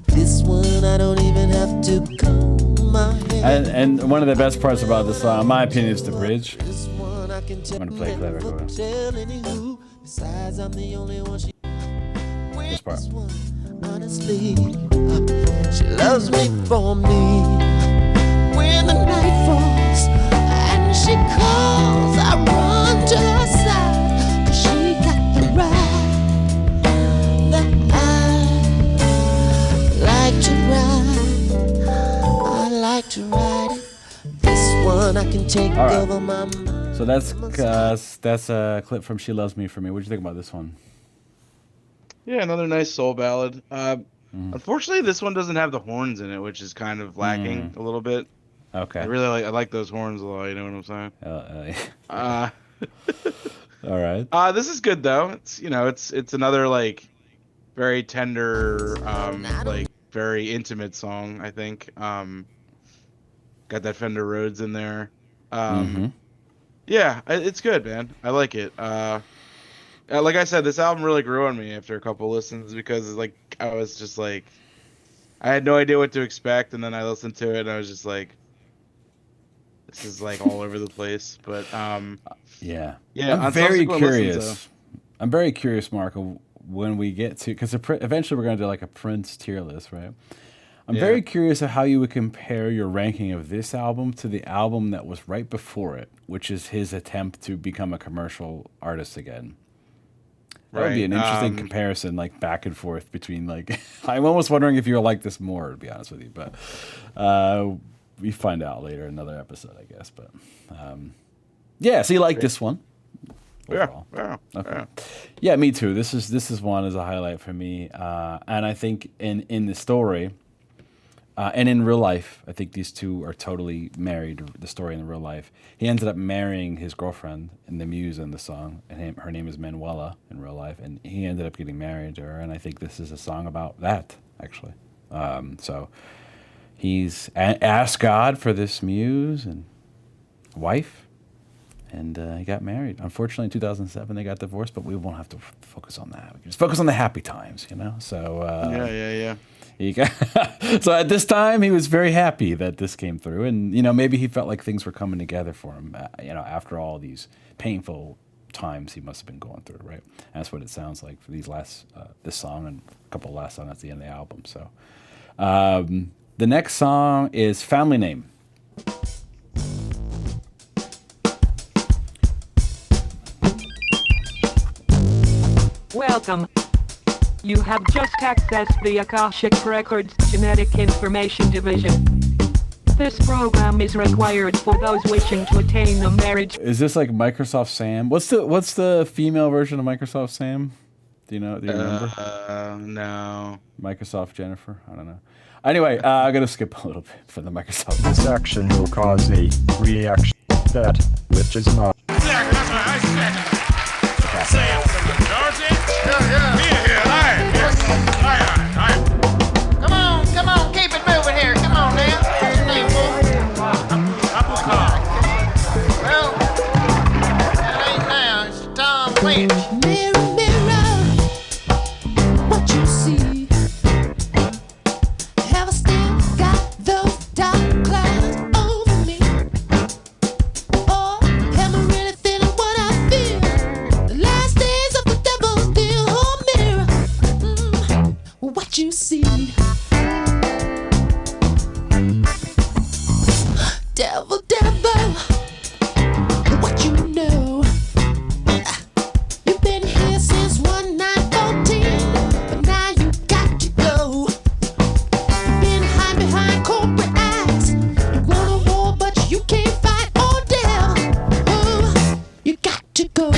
This one I don't even have to comb my hair. And one of the best parts about this song, in my opinion, is the bridge. This one I can tell I'm gonna play it clever, never go ahead. tell anywho. Besides, I'm the only one she. This part. This one, honestly, she loves me for me. When the night falls and she calls, I run to her side. 'Cause she got the ride that I like to ride. I like to ride it. This one I can take All right. over my mind. So that's a clip from "She Loves Me for Me." What do you think about this one? Yeah, another nice soul ballad. Unfortunately, this one doesn't have the horns in it, which is kind of lacking a little bit. Okay. I like those horns a lot. You know what I'm saying? All right. This is good though. It's another like very tender, like very intimate song. I think. Got that Fender Rhodes in there. Yeah, it's good, man. I like it. Like I said, this album really grew on me after a couple listens because like I was just like, I had no idea what to expect, and then I listened to it and I was just like, this is like all over the place. But Yeah. yeah, I'm on very subsequent curious. listens, I'm very curious, Mark, of when we get to, because eventually we're going to do like a Prince tier list, right? I'm Yeah. very curious of how you would compare your ranking of this album to the album that was right before it, which is his attempt to become a commercial artist again. That would be an Right, interesting comparison, like back and forth between like. I'm almost wondering if you'll like this more, to be honest with you, but we find out later in another episode, I guess. But yeah, so you like this one? yeah, Overall. yeah, Okay. yeah. Yeah, me too. This is one as a highlight for me, and I think in the story, and in real life, I think these two are totally married. The story in the real life, he ended up marrying his girlfriend in the Muse in the song, and her name is Manuela in real life, and he ended up getting married to her, and I think this is a song about that actually. So he's asked God for this muse and wife. And he got married. Unfortunately, in 2007, they got divorced, but we won't have to focus on that. We can just focus on the happy times, you know? So, Yeah. he got so at this time, he was very happy that this came through. And, you know, maybe he felt like things were coming together for him, you know, after all these painful times he must have been going through, right? And that's what it sounds like for these last, this song and a couple of last songs at the end of the album. So, The next song is Family Name. Welcome. You have just accessed the Akashic Records Genetic Information Division. This program is required for those wishing to attain a marriage. Is this like Microsoft Sam? What's the female version of Microsoft Sam? Do you remember? No. Microsoft Jennifer? I don't know. Anyway, I'm going to skip a little bit for the Microsoft. This action will cause a reaction that which is not. Come on, keep it moving here. Come on now. What's your name, boy? Well, that ain't now. It's Tom Lynch. Mirror, mirror, what you see? Have I still got those dark clouds over me? Or am I really feeling what I feel? The last days of the devil's deal. Oh, mirror, what you see? Devil, devil, what you know? You've been here since 1914, but now you got to go. You've been hiding behind corporate acts. You want a war, but you can't fight. Oh, devil, oh, you got to go.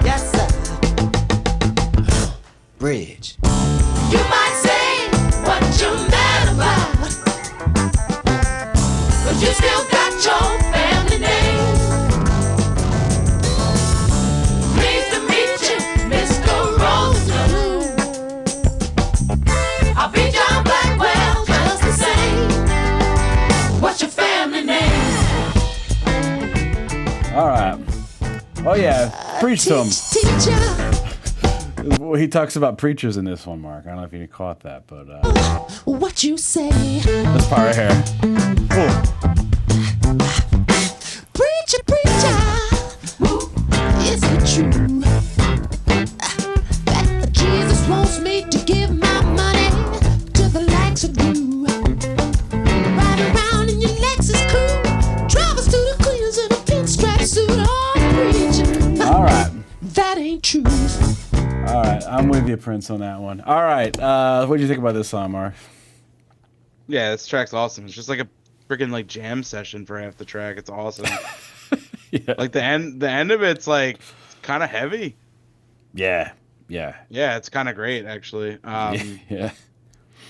Yes, sir. Bridge. You might say what you're mad about, but you still got your family name. Pleased to meet you, Mr. Rosen. I'll be John Blackwell just the same. What's your family name? All right. Oh, yeah. Preach to him. Teacher, He talks about preachers in this one, Mark. I don't know if you caught that, but what you say? this part right here. Cool. Preacher, preacher, is it true that Jesus wants me to give my money to the likes of you? Ride around in your Lexus coupe, drive us to the Queens in a pinstripe suit. Oh, preacher, All right. that ain't true. All right. I'm with you, Prince, on that one. All right. What do you think about this song, Mark? Yeah, this track's awesome. It's just like a freaking like jam session for half the track. It's awesome. Yeah. Like the end of it's like kind of heavy. Yeah. Yeah, it's kind of great actually. Yeah.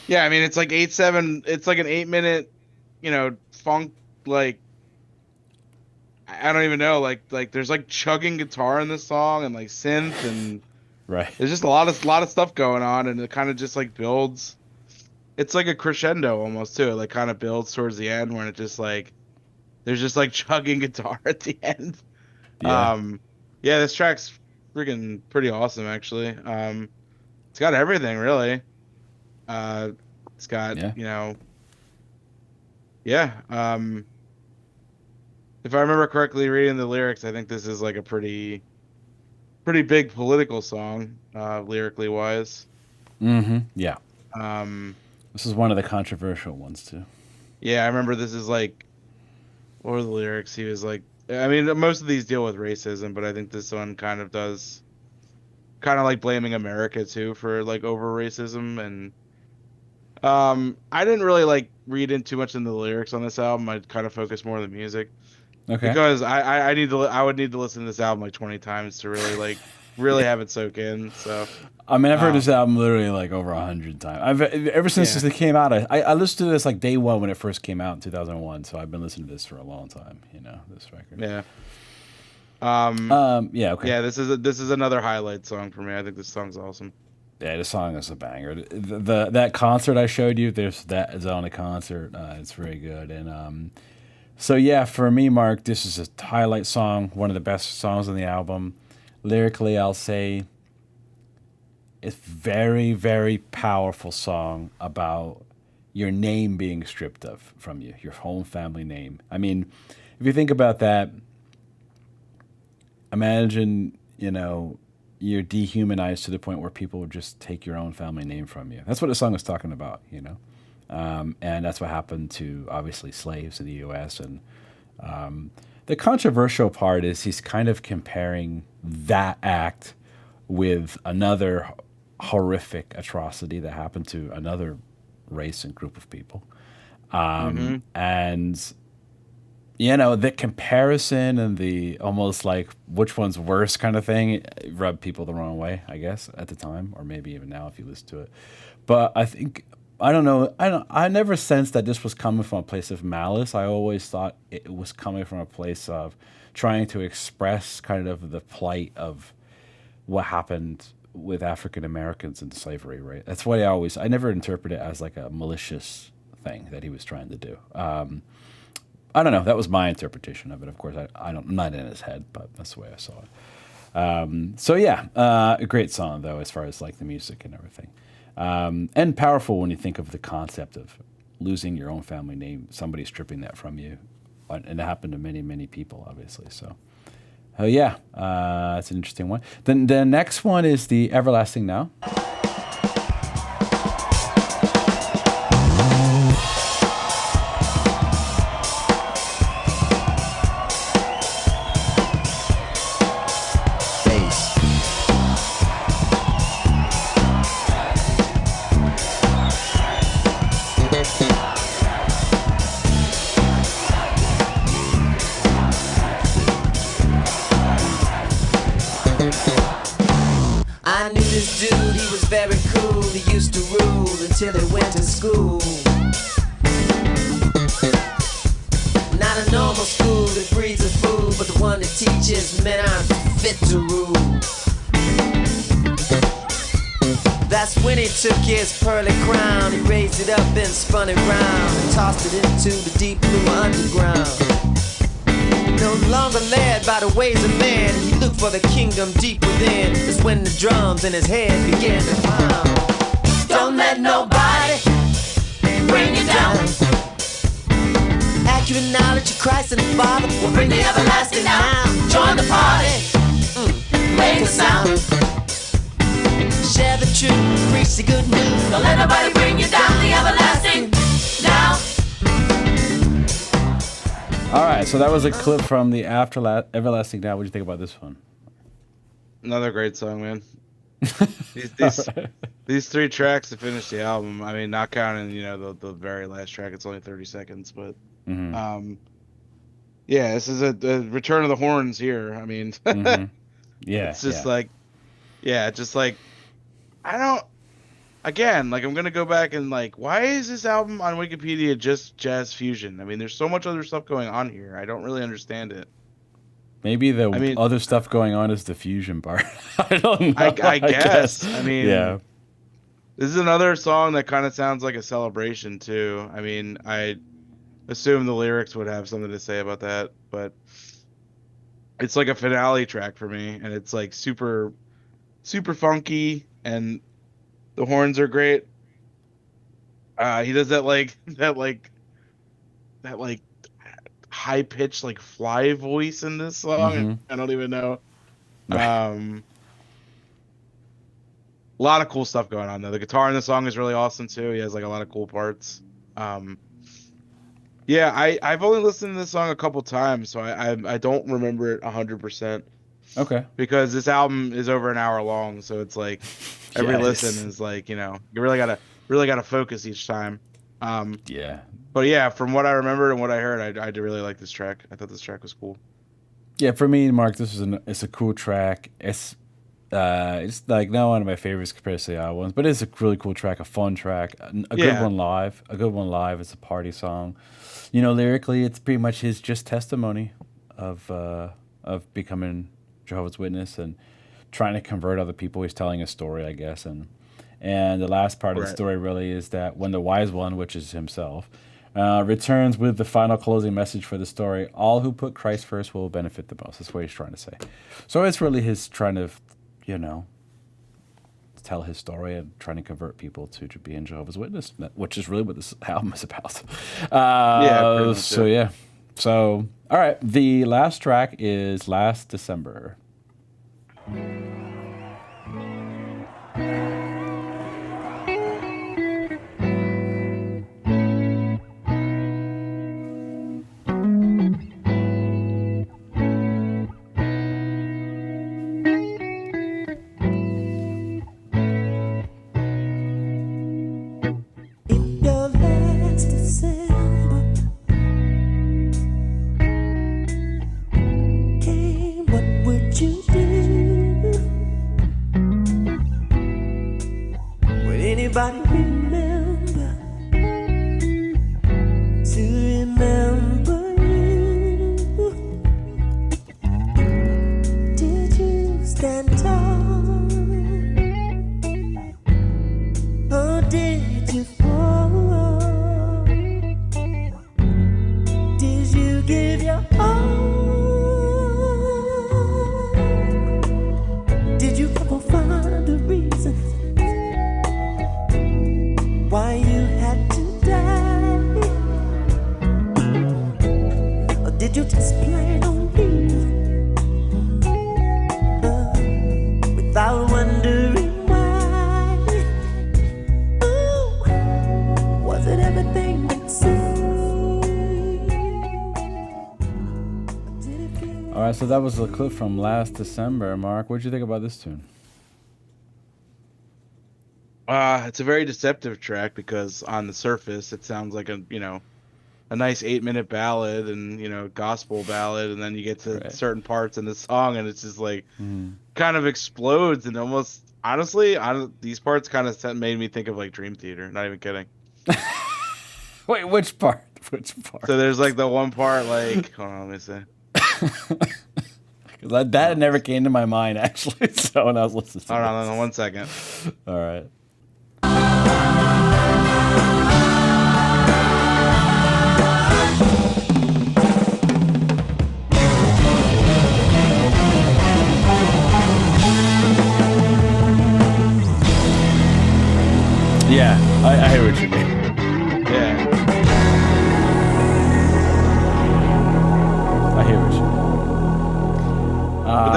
Yeah, I mean it's like 8/7. It's like an 8-minute, funk like. I don't even know. Like there's like chugging guitar in this song and like synth and Right. there's just a lot of stuff going on and it kind of just like builds. It's like a crescendo almost too. It like kind of builds towards the end when it just like there's just like chugging guitar at the end. Yeah. Yeah, this track's freaking pretty awesome actually. It's got everything really. It's got if I remember correctly reading the lyrics, I think this is like a pretty big political song, lyrically wise. Mm-hmm. Yeah. Um, This is one of the controversial ones too. yeah, I remember this is like, what were the lyrics? He was like, I mean, most of these deal with racism, but I think this one kind of does, kind of like blaming America too for like over racism. And I didn't really like read in too much into the lyrics on this album. I kind of focused more on the music. Okay. Because I would need to listen to this album like 20 times to really have it soak in. So I mean, I've heard this album literally like over 100 times. Ever since it came out, I listened to this like day one when it first came out in 2001. So I've been listening to this for a long time. This record. yeah. Yeah. Okay. Yeah, this is another highlight song for me. I think this song's awesome. Yeah, this song is a banger. That concert I showed you, that is on a concert. It's very good. And so yeah, for me, Mark, this is a highlight song. One of the best songs on the album. Lyrically, I'll say it's very, very powerful song about your name being stripped from you, your whole family name. I mean, if you think about that, imagine, you're dehumanized to the point where people would just take your own family name from you. That's what the song is talking about, And that's what happened to obviously slaves in the U.S. And the controversial part is he's kind of comparing that act with another horrific atrocity that happened to another race and group of people. And the comparison and the almost like which one's worse kind of thing it rubbed people the wrong way, I guess, at the time, or maybe even now if you listen to it. But I don't know. I never sensed that this was coming from a place of malice. I always thought it was coming from a place of trying to express kind of the plight of what happened with African Americans in slavery, right? That's what I never interpreted it as like a malicious thing that he was trying to do. I don't know. That was my interpretation of it. Of course, I'm not in his head, but that's the way I saw it. So yeah, a great song though, as far as like the music and everything, and powerful when you think of the concept of losing your own family name, somebody stripping that from you, and it happened to many, many people, obviously. So, yeah, that's an interesting one. Then the next one is the Everlasting Now. I knew this dude, he was very cool. He used to rule until he went to school. Not a normal school that breeds a fool, but the one that teaches men aren't fit to rule. That's when he took his pearly crown. He raised it up and spun it round and tossed it into the deep blue underground. No longer led by the ways of man, he looked for the kingdom deep within. That's when the drums in his head began to pound. Don't let nobody bring you down. Accurate knowledge of Christ and the Father will bring the everlasting now. Join the party, make a sound. Share the truth, preach the good news. Don't let nobody bring you down. The everlasting now. All right, so that was a clip from the Everlasting Now. What do you think about this one? Another great song, man. These three tracks to finish the album. I mean, not counting the very last track. It's only 30 seconds, but yeah, this is a return of the horns here. I mean, Yeah, it's just like I don't. Again, like I'm gonna go back and like, why is this album on Wikipedia just jazz fusion? I mean, there's so much other stuff going on here. I don't really understand it. Maybe other stuff going on is the fusion part. I don't know. I guess. I mean, yeah. This is another song that kind of sounds like a celebration too. I mean, I assume the lyrics would have something to say about that, but it's like a finale track for me, and it's like super, super funky, and the horns are great. He does that high pitched like fly voice in this song. I don't even know. A lot of cool stuff going on though. The guitar in the song is really awesome too. He has like a lot of cool parts. Yeah, I've only listened to this song a couple times, so I don't remember it 100%. Okay. Because this album is over an hour long, so it's like every listen is like, you really gotta focus each time. Yeah. But yeah, from what I remember and what I heard, I did really like this track. I thought this track was cool. Yeah, for me, Mark, it's a cool track. It's like not one of my favorites compared to the other ones, but it's a really cool track, a fun track, a good one live. A good one live. It's a party song. Lyrically, it's pretty much his just testimony of becoming Jehovah's Witness and trying to convert other people. He's telling a story, I guess, and the last part of the story really is that when the wise one, which is himself, returns with the final closing message for the story, all who put Christ first will benefit the most. That's what he's trying to say. So it's really his trying to, tell his story and trying to convert people to being Jehovah's Witness, which is really what this album is about. So, all right, the last track is Last December. did you just plan on leaving without wondering why? Ooh, was it everything that seemed? Did it feel All right, so that was a clip from last December. Mark, what did you think about this tune? It's a very deceptive track because on the surface it sounds like a nice 8-minute ballad and gospel ballad, and then you get to Right. certain parts in the song and it's just like kind of explodes and almost honestly, these parts kind of made me think of like Dream Theater. Not even kidding. Wait, which part? Which part? So there's like the one part like hold on, let me see. That never came to my mind actually. So when I was listening to Hold this. on 1 second. All right. Yeah, I hear what you mean. Yeah. I hear what you mean. But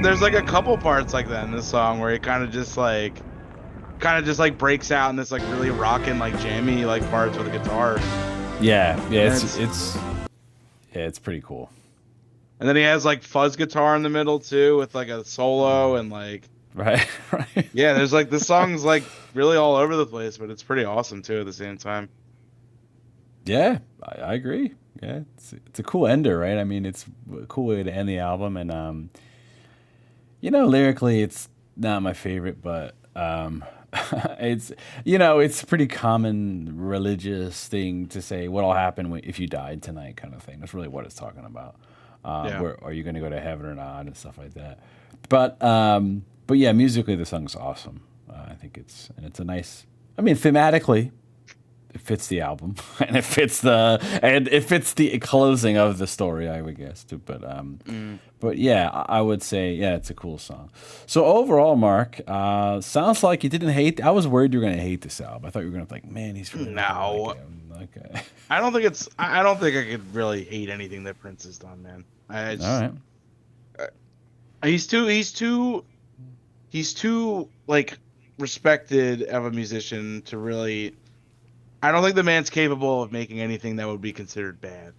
there's like a couple parts like that in this song where it kind of just like breaks out in this like really rockin' like jammy like parts with the guitar. Yeah, And it's pretty cool. And then he has like fuzz guitar in the middle too with like a solo and like Right, right. yeah, there's like this song's like really all over the place, but it's pretty awesome too at the same time. Yeah, I agree. Yeah, it's a cool ender, right? I mean, it's a cool way to end the album, and lyrically, it's not my favorite, but it's it's a pretty common religious thing to say what'll happen if you died tonight, kind of thing. That's really what it's talking about. Yeah. Where are you going to go to heaven or not, and stuff like that. But yeah, musically, the song's awesome. I think it's a nice. I mean, thematically, it fits the album, and it fits the closing of the story, I would guess too. But yeah, I would say it's a cool song. So overall, Mark, sounds like you didn't hate. I was worried you were gonna hate this album. I thought you were gonna be like, man, he's really not gonna like it. Okay. I don't think I could really hate anything that Prince has done, man. I just, All right. He's too like respected of a musician to really. I don't think the man's capable of making anything that would be considered bad.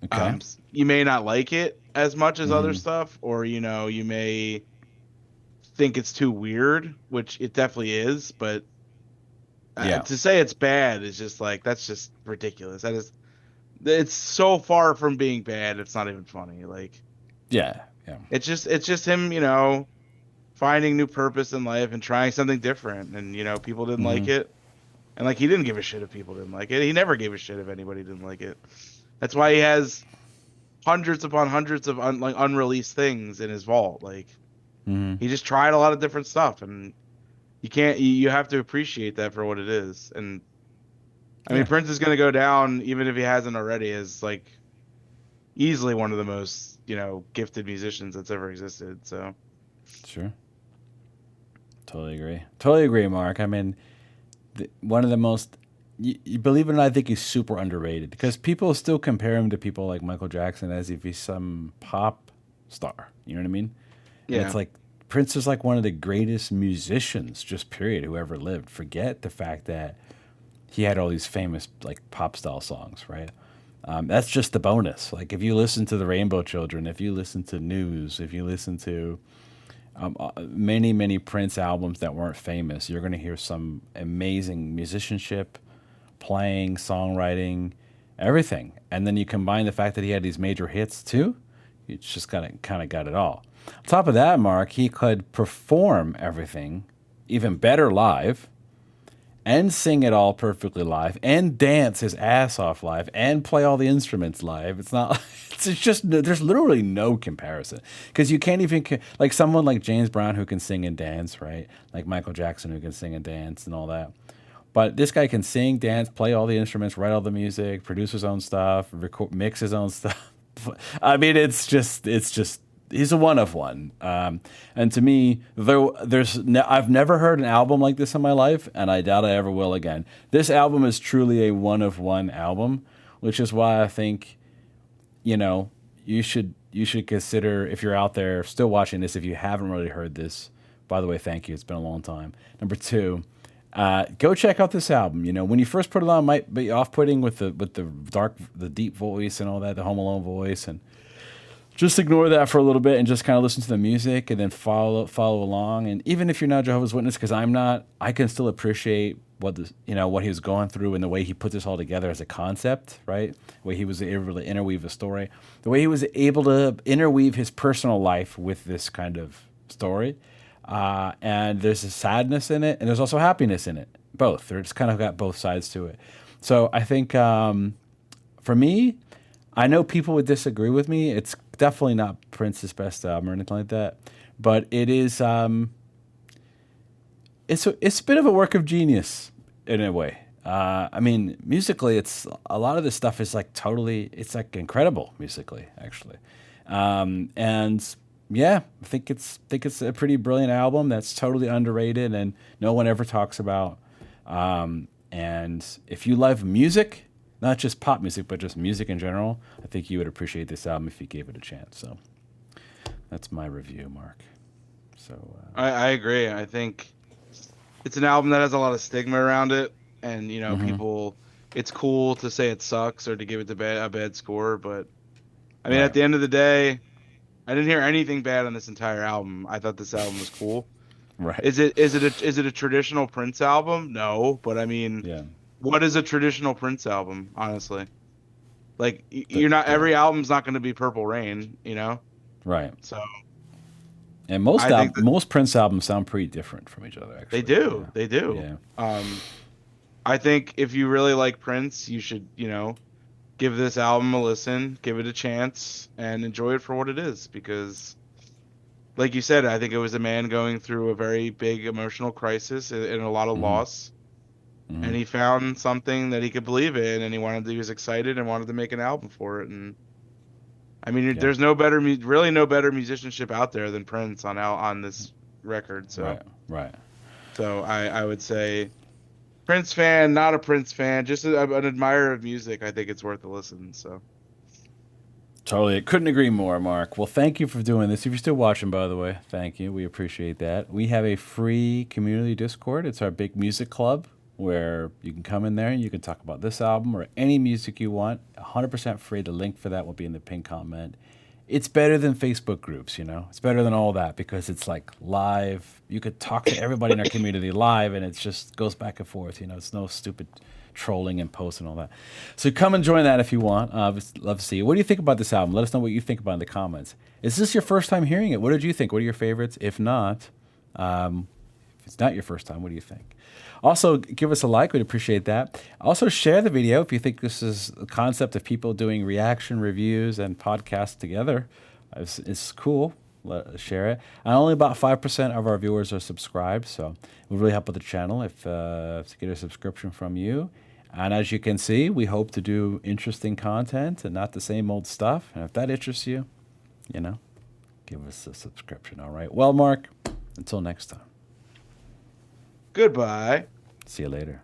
Okay. You may not like it as much as other stuff, or you may think it's too weird, which it definitely is. But to say it's bad is just like that's just ridiculous. It's so far from being bad. It's not even funny. Like, yeah. it's just him, finding new purpose in life and trying something different. And people didn't like it. And like he didn't give a shit if people didn't like it. He never gave a shit if anybody didn't like it. That's why he has hundreds upon hundreds of unreleased things in his vault. Like he just tried a lot of different stuff, and you have to appreciate that for what it is. And I mean, Prince is gonna go down, even if he hasn't already, as like easily one of the most gifted musicians that's ever existed. So Sure. Totally agree, Mark. I mean. One of the most, you believe it or not, I think he's super underrated because people still compare him to people like Michael Jackson as if he's some pop star. You know what I mean? yeah, And it's like Prince is like one of the greatest musicians, just period, who ever lived. Forget the fact that he had all these famous like pop style songs, right? That's just the bonus. Like if you listen to the Rainbow Children, if you listen to News, if you listen to many Prince albums that weren't famous, you're going to hear some amazing musicianship, playing, songwriting, everything. And then you combine the fact that he had these major hits too, you just kind of got it all. On top of that, Mark, he could perform everything even better live and sing it all perfectly live and dance his ass off live and play all the instruments live. It's not, it's just, there's literally no comparison because you can't even, like someone like James Brown who can sing and dance, right? Like Michael Jackson who can sing and dance and all that. But this guy can sing, dance, play all the instruments, write all the music, produce his own stuff, mix his own stuff. I mean, it's just, he's a one of one. And to me, I've never heard an album like this in my life, and I doubt I ever will again. This album is truly a one of one album, which is why I think you know, you should consider, if you're out there still watching this, if you haven't really heard this. By the way, thank you. It's been a long time. Number two, go check out this album. You know, when you first put it on, it might be off-putting with the deep voice and all that, the Home Alone voice, and just ignore that for a little bit and just kind of listen to the music and then follow along. And even if you're not Jehovah's Witness, because I'm not, I can still appreciate what he was going through and the way he put this all together as a concept, right? The way he was able to interweave a story, the way he was able to interweave his personal life with this kind of story. And there's a sadness in it, and there's also happiness in it. Both. It's kind of got both sides to it. So I think for me, I know people would disagree with me. It's definitely not Prince's best album or anything like that, but it is. It's a bit of a work of genius in a way. I mean, musically, it's a lot of this stuff is like totally. It's like incredible musically, actually, and yeah, I think it's a pretty brilliant album that's totally underrated and no one ever talks about. And if you love music, not just pop music, but just music in general, I think you would appreciate this album if you gave it a chance. So that's my review, Mark. So I agree. I think it's an album that has a lot of stigma around it, and people. It's cool to say it sucks or to give it a bad score, but I mean, Right. at the end of the day, I didn't hear anything bad on this entire album. I thought this album was cool. right. Is it a traditional Prince album? No, but I mean, Yeah. what is a traditional Prince album? Honestly, like you're not every album's not going to be Purple Rain, Right. So And most I think that- most Prince albums sound pretty different from each other. Actually, they do. Yeah. I think if you really like Prince, you should give this album a listen, give it a chance, and enjoy it for what it is. Because, like you said, I think it was a man going through a very big emotional crisis and a lot of loss. Mhm. And he found something that he could believe in, and he was excited and wanted to make an album for it. And I mean, Yeah. there's really no better musicianship out there than Prince on this record. So, Right. so I would say, Prince fan, not a Prince fan, just an admirer of music. I think it's worth a listen. So. Totally. Couldn't agree more, Mark. Well, thank you for doing this. If you're still watching, by the way, thank you. We appreciate that. We have a free community Discord. It's our big music club where you can come in there and you can talk about this album or any music you want. 100% free. The link for that will be in the pinned comment. It's better than Facebook groups, It's better than all that because it's like live. You could talk to everybody in our community live and it just goes back and forth, It's no stupid trolling and posts and all that. So come and join that if you want. Love to see you. What do you think about this album? Let us know what you think about it in the comments. Is this your first time hearing it? What did you think? What are your favorites? If not, if it's not your first time, what do you think? Also, give us a like. We'd appreciate that. Also, share the video if you think this is the concept of people doing reaction reviews and podcasts together. It's cool. Share it. And only about 5% of our viewers are subscribed, so it would really help with the channel if to get a subscription from you. And as you can see, we hope to do interesting content and not the same old stuff. And if that interests you, give us a subscription. All right. Well, Mark, until next time. Goodbye. See you later.